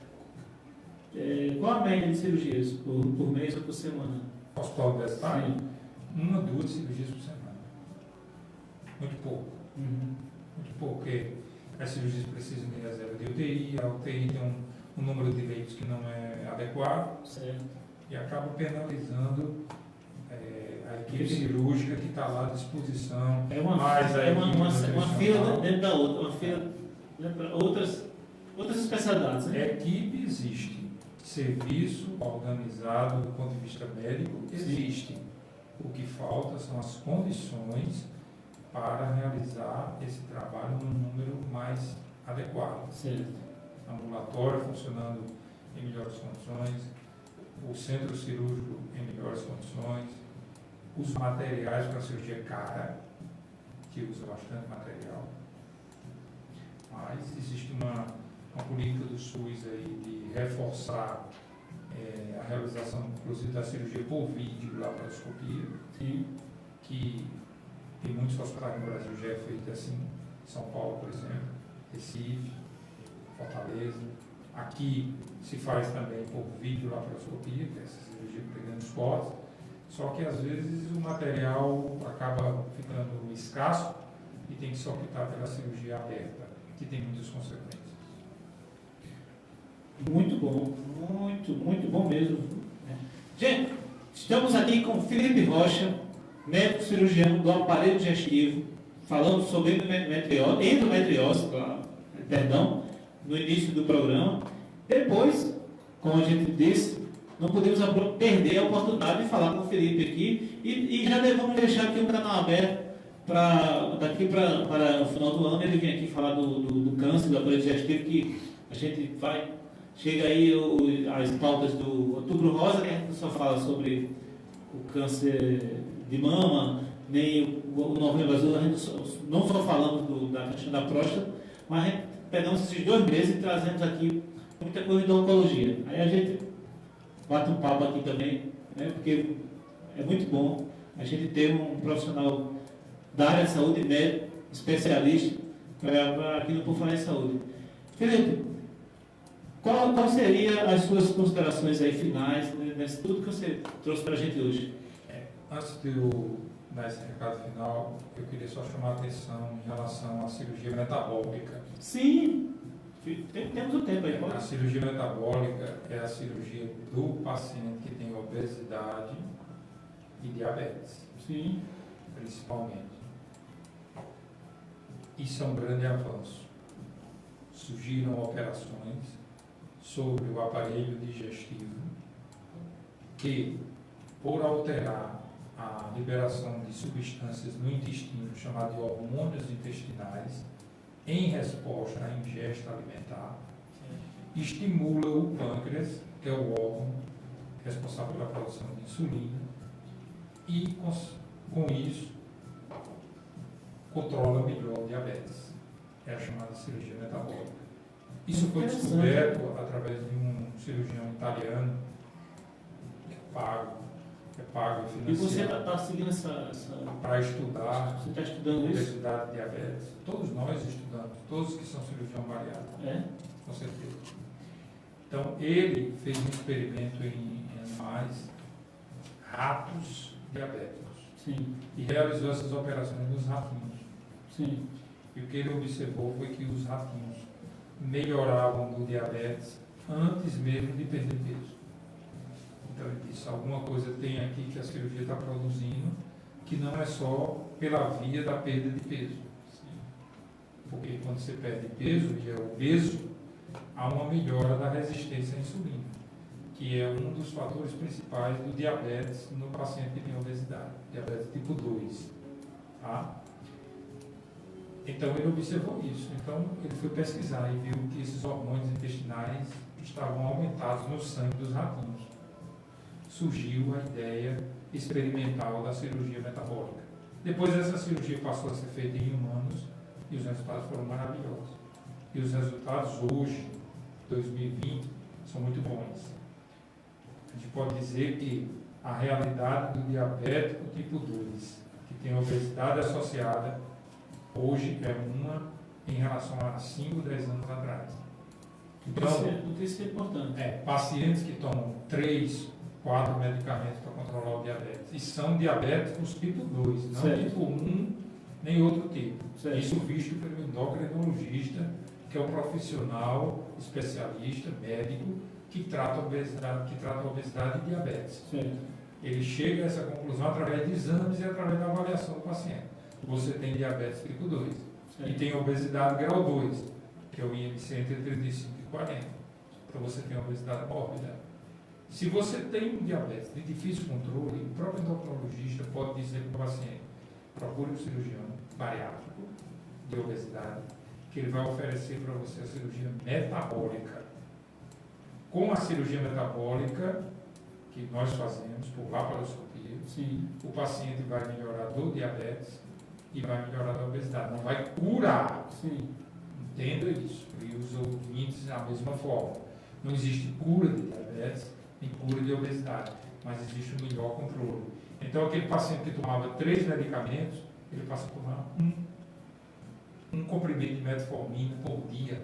Qual a média de cirurgias por mês ou por semana? Hospital Universitário, Sim. 1 a 2 cirurgias por semana. Muito pouco. Uhum. Muito pouco, porque as cirurgias precisam de reserva de UTI, a UTI tem um número de leitos que não é adequado Certo. e acaba penalizando a equipe Sim. cirúrgica que está lá à disposição. É uma, mais a é equipe uma nutricional. fila dentro da outra, uma fila dentro da outras especialidades, né? Equipe existe. Serviço organizado do ponto de vista médico existe. O que falta são as condições para realizar esse trabalho num número mais adequado. Certo. Ambulatório funcionando em melhores condições, o centro cirúrgico em melhores condições, os materiais para a cirurgia cara, que usa bastante material. Mas existe uma política do SUS aí de reforçar a realização, inclusive, da cirurgia por vídeo, laparoscopia, Sim. que em muitos hospitais no Brasil já é feito assim, São Paulo, por exemplo, Recife, Fortaleza. Aqui se faz também por vídeo laparoscopia, que é essa cirurgia pegando os poros, só que às vezes o material acaba ficando escasso e tem que se optar pela cirurgia aberta, que tem muitas consequências. Muito bom, muito bom mesmo. Gente, estamos aqui com Felipe Rocha, médico cirurgião do aparelho digestivo, falando sobre endometriose, perdão, no início do programa. Depois, como a gente disse, não podemos perder a oportunidade de falar com o Felipe aqui e já vamos deixar aqui um canal aberto daqui para o final do ano ele vem aqui falar do câncer, do aparelho digestivo, que a gente vai. Chega aí as pautas do Outubro Rosa, que a gente só fala sobre o câncer de mama, nem o Novembro Azul, a gente não só falamos da questão da próstata, mas a gente pegamos esses 2 meses e trazemos aqui muita coisa da oncologia. Aí a gente bate um papo aqui também, né, porque é muito bom a gente ter um profissional da área de saúde, médico, especialista, aqui no Por Falar em Saúde. Felipe, qual seria as suas considerações aí finais nesse tudo que você trouxe para a gente hoje? Antes de eu dar esse recado final, eu queria só chamar a atenção em relação à cirurgia metabólica. Sim, temos o tempo aí. A cirurgia metabólica é a cirurgia do paciente que tem obesidade e diabetes, Sim. principalmente. Isso é um grande avanço. Surgiram operações sobre o aparelho digestivo que, por alterar a liberação de substâncias no intestino, chamado de hormônios intestinais, em resposta à ingesta alimentar, estimula o pâncreas, que é o órgão responsável pela produção de insulina, e com isso controla melhor o diabetes. É a chamada cirurgia metabólica. Isso foi descoberto através de um cirurgião italiano que é pago e E você financiado está seguindo essa... para estudar Você está estudando isso? obesidade e diabetes. Todos nós estudamos, todos que são cirurgião bariátrico, É? com certeza. Então, ele fez um experimento em animais ratos diabéticos. Sim. E realizou essas operações nos ratinhos. Sim. E o que ele observou foi que os ratinhos melhoravam do diabetes antes mesmo de perder peso. Então ele disse, alguma coisa tem aqui que a cirurgia está produzindo, que não é só pela via da perda de peso. Porque quando você perde peso e é obeso, há uma melhora da resistência à insulina, que é um dos fatores principais do diabetes no paciente que tem obesidade, diabetes tipo 2. Tá? Então ele observou isso. Então ele foi pesquisar e viu que esses hormônios intestinais estavam aumentados no sangue dos ratinhos. Surgiu a ideia experimental da cirurgia metabólica. Depois essa cirurgia passou a ser feita em humanos e os resultados foram maravilhosos. E os resultados hoje, 2020, são muito bons. A gente pode dizer que a realidade do diabético tipo 2, que tem obesidade associada, hoje é uma em relação a 5, 10 anos atrás. Então, isso é importante. pacientes que tomam 3, 4 medicamentos para controlar o diabetes, e são diabéticos tipo 2, não certo. tipo 1, nem outro tipo. Certo. Isso visto pelo endocrinologista, que é um profissional especialista, médico, que trata a obesidade e diabetes. Certo. Ele chega a essa conclusão através de exames e através da avaliação do paciente. Você tem diabetes tipo 2 Certo. e tem obesidade grau 2, que é o IMC entre 35 e 40. Então você tem obesidade mórbida. Se você tem um diabetes de difícil controle, o próprio endocrinologista pode dizer para o paciente, procure um cirurgião bariátrico de obesidade, que ele vai oferecer para você a cirurgia metabólica. Com a cirurgia metabólica, que nós fazemos por laparoscopia, Sim. o paciente vai melhorar do diabetes e vai melhorar da obesidade. Não vai curar. Sim. Entenda isso. E usa o índice da mesma forma. Não existe cura de diabetes nem cura de obesidade, mas existe um melhor controle. Então, aquele paciente que tomava 3 medicamentos, ele passa a tomar um comprimido de metformina por dia.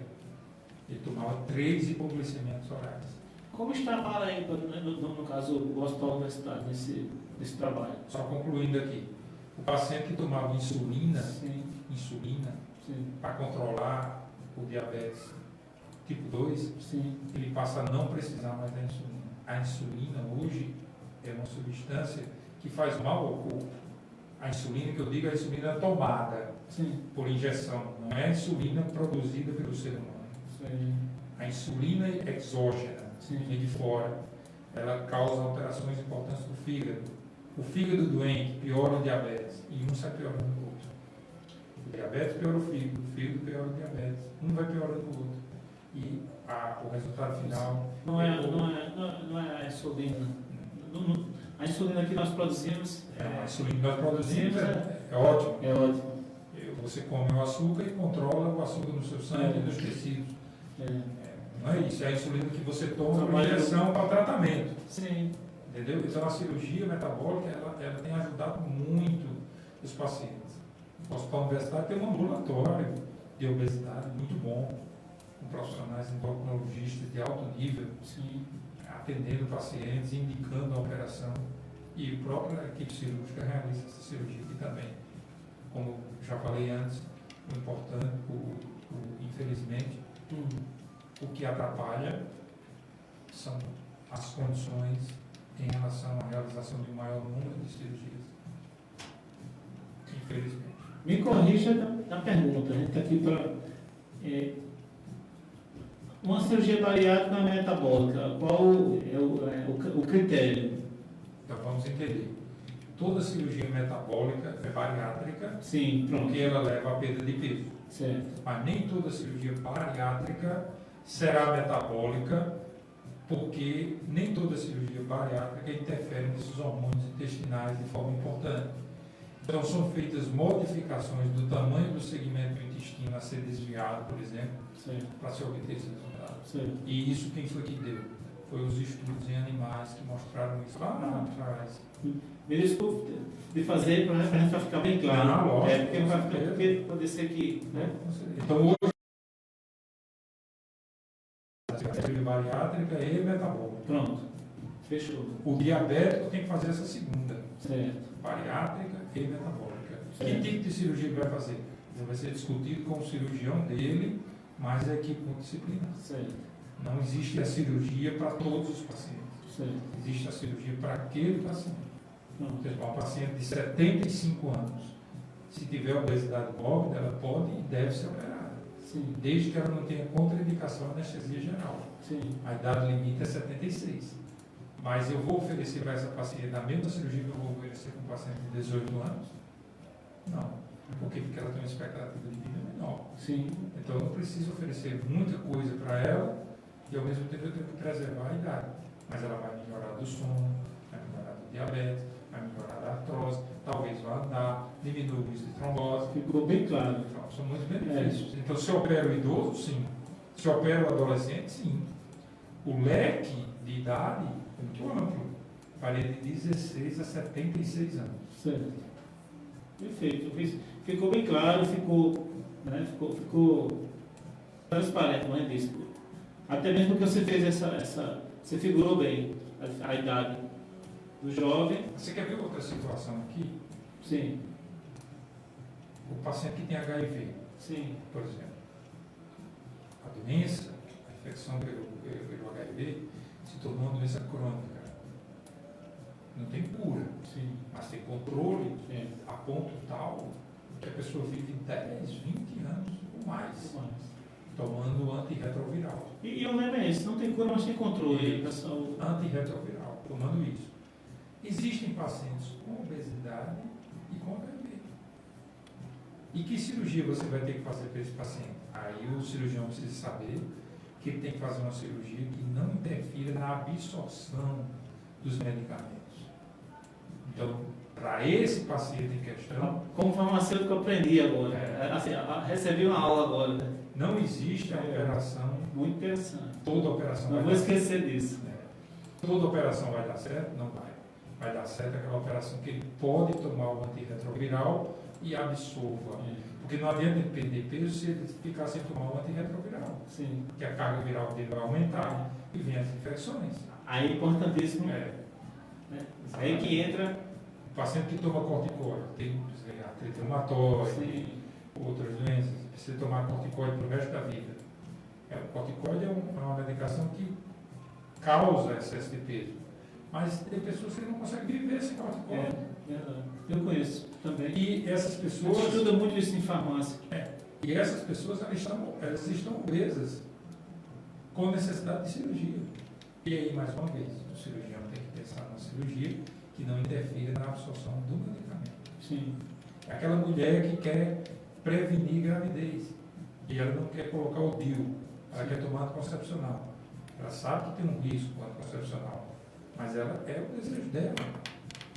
Ele tomava 3 hipoglicemiantos orais. Como está a Paraíba, no caso, o Hospital Universitário, nesse trabalho? Só concluindo aqui, o paciente que tomava insulina Sim. para controlar o diabetes tipo 2, Sim. ele passa a não precisar mais da insulina. A insulina hoje é uma substância que faz mal ao corpo. A insulina, que eu digo, é a insulina tomada Sim. por injeção, não é a insulina produzida pelo ser humano. Sim. A insulina exógena, Sim. vem de fora, ela causa alterações importantes no fígado. O fígado doente piora o diabetes e um sai piorando o outro. O diabetes piora o fígado piora o diabetes, um vai piorando o outro. E o resultado final... Não é a insulina. A insulina que nós produzimos a insulina que nós produzimos é ótimo. é ótimo. Você come o açúcar e controla o açúcar no seu sangue e nos tecidos. Não é isso, é a insulina que você toma para injeção para tratamento. Sim. Entendeu? Então a cirurgia metabólica ela tem ajudado muito os pacientes. O Hospital Universitário tem um ambulatório de obesidade muito bom, com profissionais endocrinologistas de alto nível, Sim. atendendo pacientes, indicando a operação, e a própria equipe cirúrgica realiza essa cirurgia aqui também. Como já falei antes, o importante, infelizmente, o que atrapalha são as condições em relação à realização de um maior número de cirurgias. Infelizmente. Me corrija na pergunta. A gente está aqui para... uma cirurgia bariátrica metabólica, qual é o critério? Então vamos entender. Toda cirurgia metabólica é bariátrica, Sim, pronto. porque ela leva à perda de peso. Certo. Mas nem toda cirurgia bariátrica será metabólica, porque nem toda cirurgia bariátrica interfere nesses hormônios intestinais de forma importante. Então são feitas modificações do tamanho do segmento do intestino a ser desviado, por exemplo, para se obter esse resultado. Certo. E isso quem foi que deu? Foi os estudos em animais que mostraram isso lá atrás. Me desculpe de fazer para a gente ficar bem claro. Não, lógico, porque pode ser que... Né? Então hoje a cirurgia bariátrica e metabólica. Pronto. Fechou. O diabético tem que fazer essa segunda, Certo. bariátrica e metabólica. Que Certo. tipo de cirurgia ele vai fazer? Ele vai ser discutido com o cirurgião dele, mais a equipe multidisciplinar. Certo. Não existe a cirurgia para todos os pacientes. Certo. Existe a cirurgia para aquele paciente. Não. Por exemplo, uma paciente de 75 anos, se tiver obesidade mórbida, ela pode e deve ser operada, Sim. desde que ela não tenha contraindicação à anestesia geral. Sim. A idade limite é 76. Mas eu vou oferecer para essa paciente a mesma cirurgia que eu vou oferecer para um paciente de 18 anos? Não. Por quê? Porque ela tem uma expectativa de vida menor. Sim. Então eu não preciso oferecer muita coisa para ela e ao mesmo tempo eu tenho que preservar a idade. Mas ela vai melhorar do sono, vai melhorar do diabetes, vai melhorar da artrose, talvez vá andar, diminui o risco de trombose. Ficou bem claro. Então, são muitos benefícios. Então, se eu opero o idoso, sim. Se eu opero o adolescente, sim. O leque de idade é muito amplo. Varia de 16 a 76 anos. Certo. Perfeito. Ficou bem claro, ficou transparente, não é disso. Até mesmo que você fez você figurou bem a idade do jovem. Você quer ver outra situação aqui? Sim. O paciente que tem HIV, Sim. por exemplo. A doença, a infecção pelo HIV, se tornou uma doença crônica. Não tem cura, Sim. mas tem controle Sim. a ponto tal que a pessoa vive 10, 20 anos ou mais, tomando antirretroviral. E o lema é esse, não tem cura, mas tem controle da saúde. Antirretroviral, tomando isso. Existem pacientes com obesidade e com HIV. E que cirurgia você vai ter que fazer para esse paciente? Aí o cirurgião precisa saber que ele tem que fazer uma cirurgia que não interfira na absorção dos medicamentos. Então, para esse paciente em questão, Como farmacêutico eu aprendi agora. Assim, recebi uma aula agora. Né? não existe a operação, Muito interessante. toda operação Não vai vou dar certo. esquecer disso. Toda operação vai dar certo? Não vai. Vai dar certo aquela operação que ele pode tomar o antirretroviral e absorva. Porque não adianta ele perder peso se ele ficar sem tomar o antirretroviral. Sim. Porque a carga viral dele vai aumentar e vem as infecções. Aí é importantíssimo. É. Né? Aí que entra. O paciente que toma corticoide, tem artrite reumatoide, Sim. outras doenças, precisa tomar corticoide para o resto da vida. O corticoide é uma medicação que causa excesso de peso. Mas tem pessoas que não conseguem viver sem corticoide. Verdade. Eu conheço também. E essas A pessoas. gente estuda muito isso em farmácia. E essas pessoas elas estão obesas, com necessidade de cirurgia. E aí, mais uma vez, o cirurgião tem que pensar na cirurgia que não interfira na absorção do medicamento. Sim. É aquela mulher que quer prevenir gravidez e ela não quer colocar o DIU, ela quer tomar anticoncepcional. Ela sabe que tem um risco com anticoncepcional, mas ela é o desejo dela.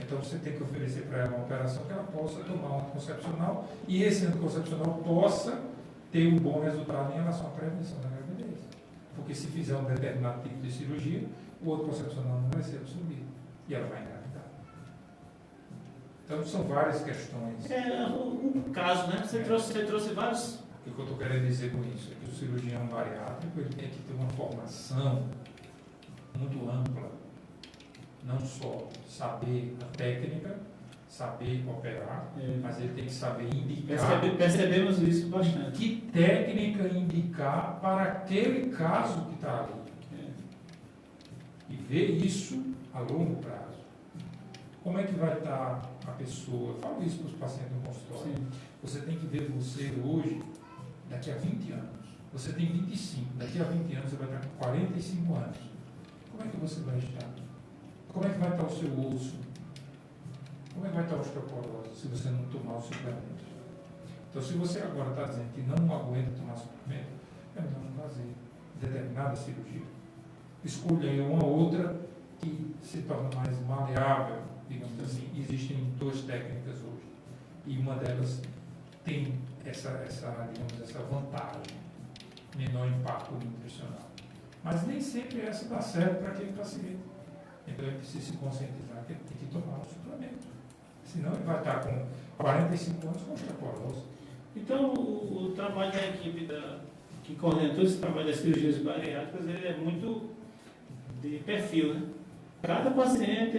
Então você tem que oferecer para ela uma operação que ela possa tomar um anticoncepcional e esse anticoncepcional possa ter um bom resultado em relação à prevenção da gravidez. Porque se fizer um determinado tipo de cirurgia, o anticoncepcional não vai ser absorvido e ela vai engravidar. Então são várias questões. Um caso, né? Você trouxe vários. O que eu estou querendo dizer com isso é que o cirurgião bariátrico ele tem que ter uma formação muito ampla. Não só saber a técnica, saber operar, mas ele tem que saber indicar. Percebemos isso bastante. Que técnica indicar para aquele caso que está ali. E ver isso a longo prazo. Como é que vai estar a pessoa? Eu falo isso para os pacientes no consultório. Sim. Você tem que ver você hoje, daqui a 20 anos. Você tem 25, daqui a 20 anos você vai estar com 45 anos. Como é que você vai estar? Como é que vai estar o seu osso? Como é que vai estar a osteoporose se você não tomar os suplementos? Então, se você agora está dizendo que não aguenta tomar suplemento, é melhor não fazer determinada cirurgia. Escolha aí uma outra que se torna mais maleável, digamos assim. Existem duas técnicas hoje. E uma delas tem essa vantagem, menor impacto nutricional. Mas nem sempre essa dá certo para aquele paciente. Então ele precisa se conscientizar que ele tem que tomar um suplemento. Senão ele vai estar com 45 anos com osteoporose. Então o trabalho da equipe que coordena todo esse trabalho das cirurgias bariátricas ele é muito de perfil, né? Cada paciente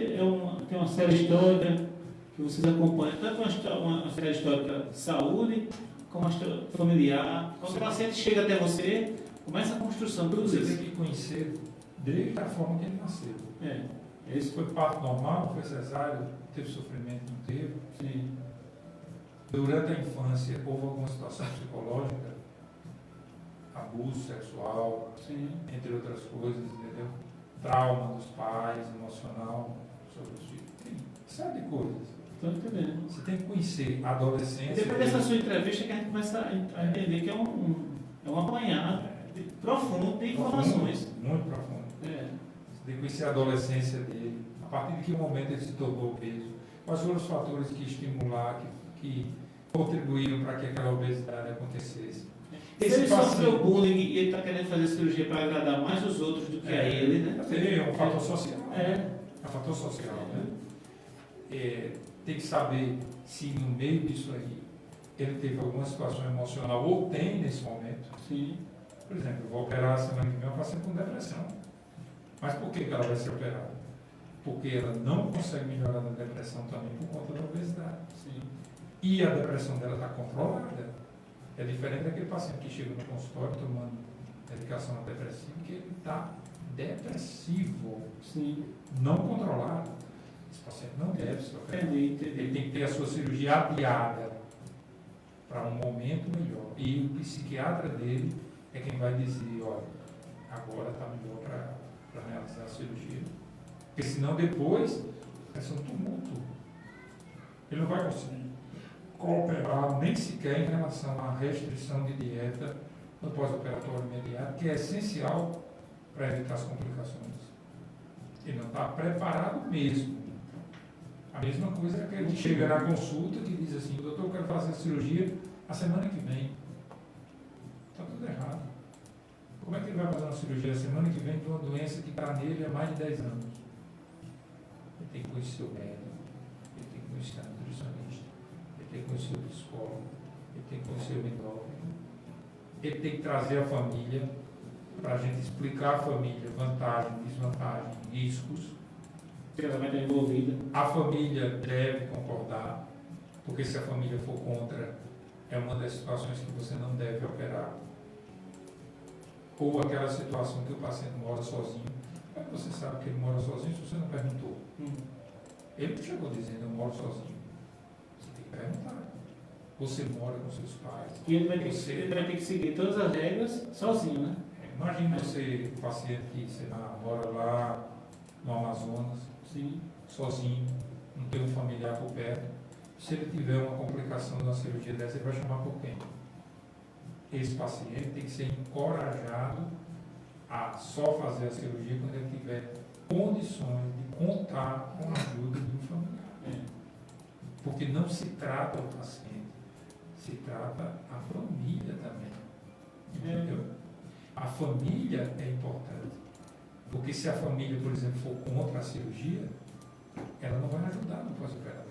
tem uma série histórica que vocês acompanham, tanto uma série histórica de saúde, como uma história familiar. Quando o paciente chega até você, começa a construção, tudo Você isso. tem que conhecer desde a forma que ele nasceu. Isso. Foi parto normal, foi cesárea, teve sofrimento, não teve. Sim. Durante a infância, houve alguma situação psicológica, abuso sexual, Sim. entre outras coisas, entendeu? Trauma dos pais, emocional, sobre os filhos. Tem série de coisas. Estou entendendo. Você tem que conhecer a adolescência. E depois dessa sua entrevista que a gente começa a entender que é um apanhado profundo de informações. Muito profundo. É. Você tem que conhecer a adolescência dele, a partir de que momento ele se tornou obeso, quais foram os fatores que estimularam, que contribuíram para que aquela obesidade acontecesse. Se ele sofreu bullying e ele está querendo fazer cirurgia para agradar mais os outros do que a ele, né? É um fator social. É um fator social, né? Tem que saber se no meio disso aí ele teve alguma situação emocional ou tem nesse momento. Sim. Por exemplo, eu vou operar a semana que vem uma paciente com depressão. Mas por que ela vai ser operada? Porque ela não consegue melhorar da depressão também por conta da obesidade. Sim. E a depressão dela está controlada. É diferente daquele paciente que chega no consultório tomando medicação antidepressiva, que ele está depressivo, Sim. não controlado. Esse paciente não deve ser operado. Entendi. Ele tem que ter a sua cirurgia adiada para um momento melhor. E o psiquiatra dele é quem vai dizer, olha, agora está melhor para realizar a cirurgia. Porque senão depois vai ser um tumulto. Ele não vai conseguir cooperar nem sequer em relação à restrição de dieta no pós-operatório imediato, que é essencial para evitar as complicações. Ele não está preparado mesmo. A mesma coisa é aquele que chega na consulta que diz assim, doutor, eu quero fazer a cirurgia a semana que vem. Está tudo errado. Como é que ele vai fazer uma cirurgia a semana que vem de uma doença que está nele há mais de 10 anos? Ele tem que conhecer o médico, ele tem que conhecer a nutricionista, ele tem que conhecer o psicólogo, ele tem que conhecer o endócrino, ele tem que trazer a família para a gente explicar a família, vantagem, desvantagem, riscos. Ela vai estar envolvida. A família deve concordar, porque se a família for contra, é uma das situações que você não deve operar. Ou aquela situação que o paciente mora sozinho. Como você sabe que ele mora sozinho se você não perguntou? Ele não chegou dizendo, eu moro sozinho. Você tem que perguntar. Você mora com seus pais. E ele vai ter que seguir todas as regras sozinho, né? Imagina você, um paciente que, sei lá, mora lá no Amazonas, Sim. sozinho, não tem um familiar por perto. Se ele tiver uma complicação de uma cirurgia dessa, ele vai chamar por quem? Esse paciente tem que ser encorajado a só fazer a cirurgia quando ele tiver condições de contar com a ajuda de um familiar. Porque não se trata o paciente, se trata a família também. Entendeu? A família é importante. Porque se a família, por exemplo, for contra a cirurgia, ela não vai ajudar no pós-operatório.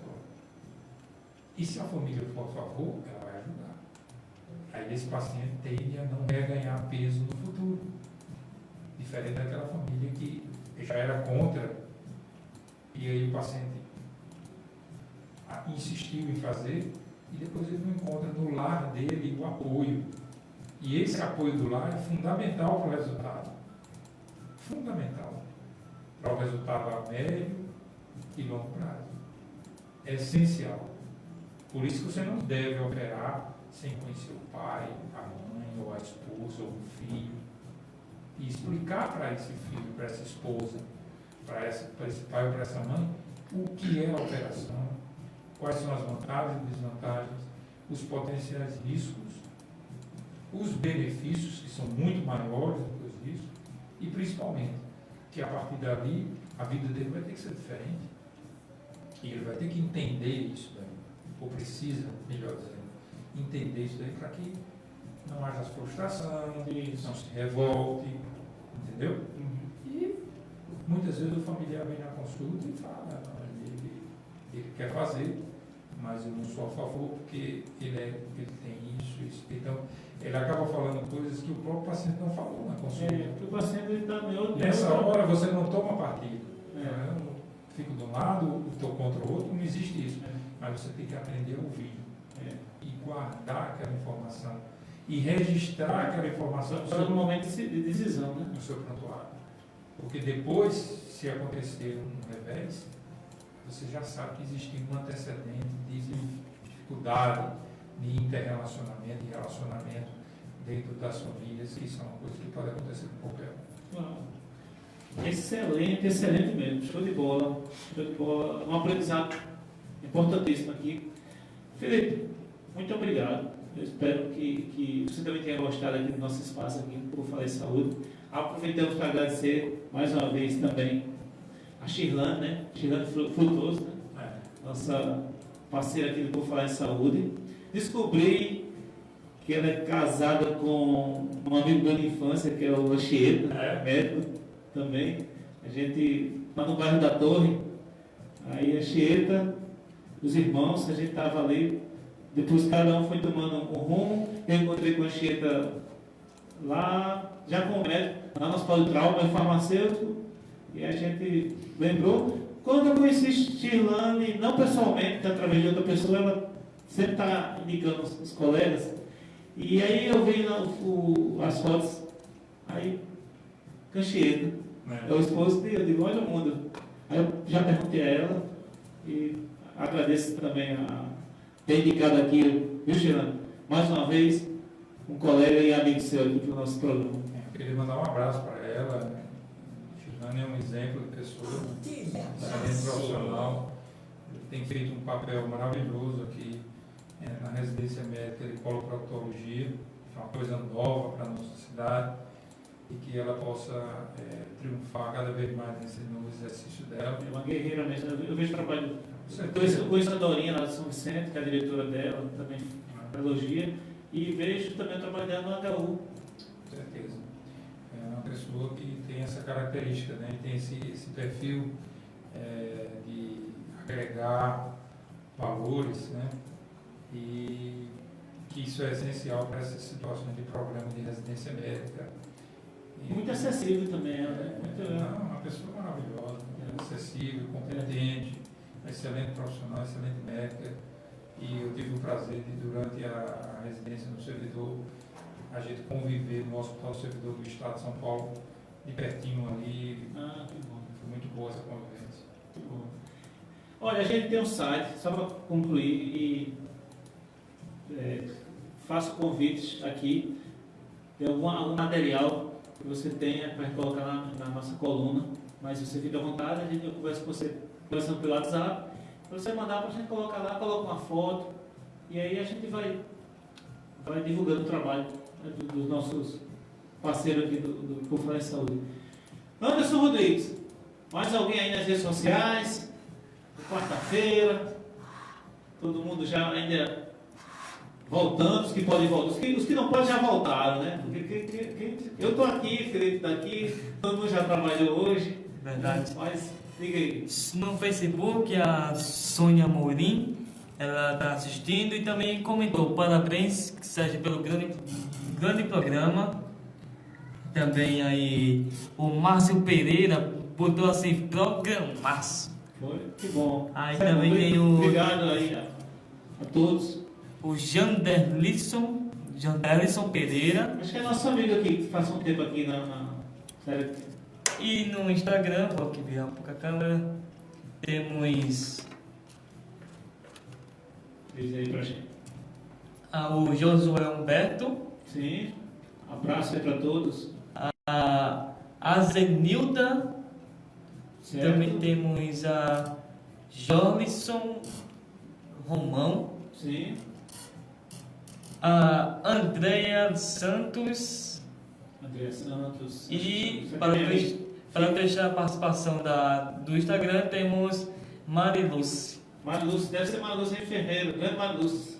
E se a família for a favor, ela vai ajudar. Aí esse paciente tende a não ganhar peso no futuro. Diferente daquela família que já era contra, e aí o paciente insistiu em fazer, e depois ele não encontra no lar dele o apoio. E esse apoio do lar é fundamental para o resultado. Fundamental. Para o resultado a médio e longo prazo. É essencial. Por isso que você não deve operar sem conhecer o pai, a mãe, ou a esposa, ou o filho. E explicar para esse filho, para essa esposa, para esse pai ou para essa mãe, o que é a operação, quais são as vantagens e desvantagens, os potenciais riscos, os benefícios, que são muito maiores do que os riscos, e principalmente que a partir dali a vida dele vai ter que ser diferente. E ele vai ter que entender isso daí, ou precisa, melhor dizendo, entender isso daí para que não haja frustração, não se revolte, entendeu? E muitas vezes o familiar vem na consulta e fala, ele quer fazer, mas eu não sou a favor porque ele tem isso. Então, ele acaba falando coisas que o próprio paciente não falou na consulta. O paciente está Nessa hora você não toma partido. Eu fico de um lado, eu estou contra o outro, não existe isso. Mas você tem que aprender a ouvir e guardar aquela informação e registrar aquela informação no momento de decisão, né? no seu prontuário. Porque depois, se acontecer um revés, você já sabe que existiu um antecedente de dificuldade de interrelacionamento e relacionamento dentro das famílias, que são coisas que podem acontecer com qualquer um. Excelente, excelente mesmo. Show de bola. Show de bola. Um aprendizado importantíssimo aqui. Felipe, muito obrigado. Eu espero que você também tenha gostado aqui do nosso espaço aqui por Falar em Saúde. Aproveitamos para agradecer mais uma vez também a Shirlane, né? Shirlane Frutoso, né? Nossa parceira aqui do Por Falar em Saúde. Descobri que ela é casada com um amigo meu de infância, que é o Anchieta, médico também. A gente lá no bairro da Torre, aí a Anchieta, os irmãos, a gente estava ali, depois cada um foi tomando um rumo. Eu encontrei com a Anchieta lá, já com o médico, lá no Hospital de Trauma, farmacêutico, e a gente lembrou. Quando eu conheci Shirlane, não pessoalmente, através de outra pessoa, ela sempre está indicando os colegas. E aí eu vi as fotos, aí, Canchieta, é o esposo dele, eu digo, olha o mundo. Aí eu já perguntei a ela, e agradeço também a ter indicado aqui, viu, Shirlane? Mais uma vez, um colega e amigo seu aqui para o nosso programa. Eu queria mandar um abraço para ela. Shirlane é um exemplo de pessoa, excelente profissional, tem feito um papel maravilhoso aqui na residência médica de coloproctologia, que é uma coisa nova para a nossa cidade, e que ela possa triunfar cada vez mais nesse novo exercício dela. É uma guerreira mesmo. Eu vejo trabalho. Eu conheço a Dorinha lá de São Vicente, que é a diretora dela, também pedagogia, e vejo também o trabalho dela no HU. Com certeza. É uma pessoa que tem essa característica, né? Tem esse perfil de agregar valores, né? E que isso é essencial para essas situações de problema de residência médica. Muito acessível também, né? Uma pessoa maravilhosa, acessível, competente, excelente profissional, excelente médica. E eu tive o prazer de, durante a residência no servidor, a gente conviver no Hospital Servidor do Estado de São Paulo, de pertinho ali. Que bom. Foi muito boa essa convivência. Muito bom. Olha, a gente tem um site, só para concluir, e faço convites aqui. Tem algum material que você tenha para colocar na nossa coluna, mas você fica à vontade, eu converso com você, conversando pelo WhatsApp, para você mandar para a gente colocar lá, coloca uma foto, e aí a gente vai divulgando o trabalho, né, dos nossos parceiros aqui do Por Falar em Saúde. Anderson Rodrigues, mais alguém aí nas redes sociais? Quarta-feira, todo mundo já ainda voltando, os que podem voltar, os que não podem já voltaram, né? Eu estou aqui, Felipe está aqui, todo mundo já trabalhou hoje. Verdade. Mas, diga aí. No Facebook, a Sônia Morim, ela está assistindo e também comentou: parabéns, Sérgio, pelo grande programa. Também aí o Márcio Pereira botou assim, programaço. Foi, que bom. Aí também tem o... Obrigado aí a todos. O Janderlisson Pereira. Acho que é nosso amigo aqui, que passa um tempo aqui série. E no Instagram, vou aqui virar um pouco a câmera, temos Diz aí pra gente. o Josué Humberto, Sim, abraço aí para todos. a Zenilda, Certo? também temos a Jorlisson Romão, Sim, a Andréia Santos André Santos. e Você para tem fechar a participação do Instagram temos Mariluz. Mariluz, deve ser Mariluz enfermeiro, grande Mariluz.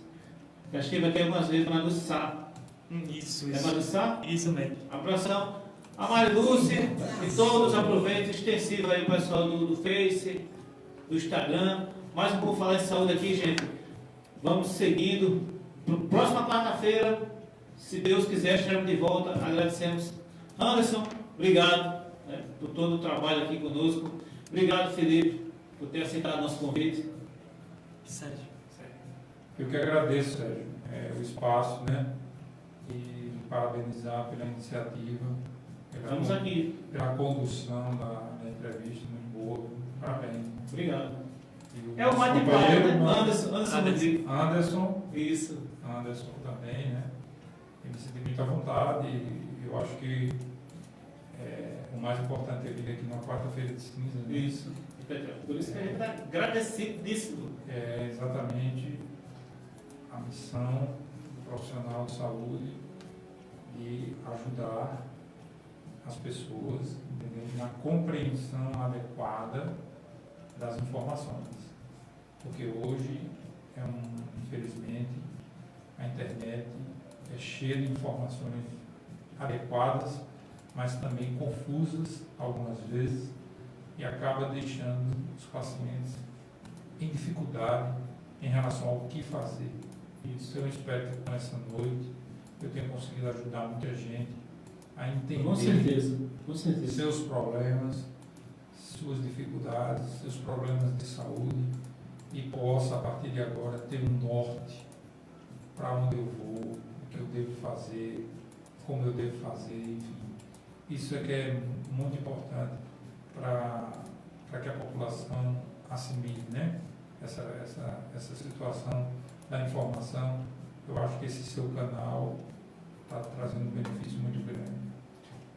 Já estive aqui algumas vezes, Mariluz Sá. Isso, É Mariluz Sá? isso mesmo. Abração a Mariluz e todos aproveitem extensivo aí o pessoal do Face, do Instagram. Mais um pouco falar de saúde aqui, gente. Vamos seguindo. Próxima quarta-feira, se Deus quiser, estaremos de volta. Agradecemos. Anderson, obrigado, né, por todo o trabalho aqui conosco. Obrigado, Felipe, por ter aceitado nosso convite. Sérgio. Eu que agradeço, Sérgio, o espaço, né? E parabenizar pela iniciativa, Estamos aqui. pela condução da entrevista, muito boa. Parabéns. Obrigado. E É o mais de companheiro, né? Anderson Rodrigues. Anderson Isso. Anderson também, né? Eu me senti muito à vontade e eu acho que o mais importante é vir aqui na quarta-feira de cinza. Né? Isso. Por isso que a gente está agradecidíssimo. É exatamente a missão do profissional de saúde de ajudar as pessoas, entendeu? Na compreensão adequada das informações. Porque hoje, infelizmente, a internet é cheia de informações adequadas, mas também confusas algumas vezes, e acaba deixando os pacientes em dificuldade em relação ao que fazer. Isso eu espero que com essa noite eu tenha conseguido ajudar muita gente a entender Com certeza. seus problemas, suas dificuldades, seus problemas de saúde, e possa, a partir de agora, ter um norte para onde eu vou, o que eu devo fazer, como eu devo fazer, enfim. Isso é que é muito importante para que a população assimile, né? Essa situação da informação. Eu acho que esse seu canal está trazendo um benefício muito grande.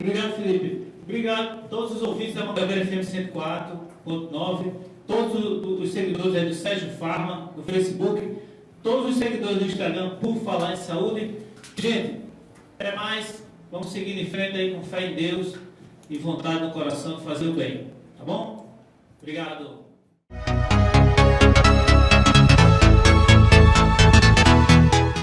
Obrigado, Felipe. Obrigado a todos os ouvintes da Mangabeira FM 104.9, todos os seguidores aí do Sérgio Farma, do Facebook, todos os seguidores do Instagram, por falar em saúde. Gente, até mais. Vamos seguir em frente aí com fé em Deus e vontade no coração de fazer o bem. Tá bom? Obrigado.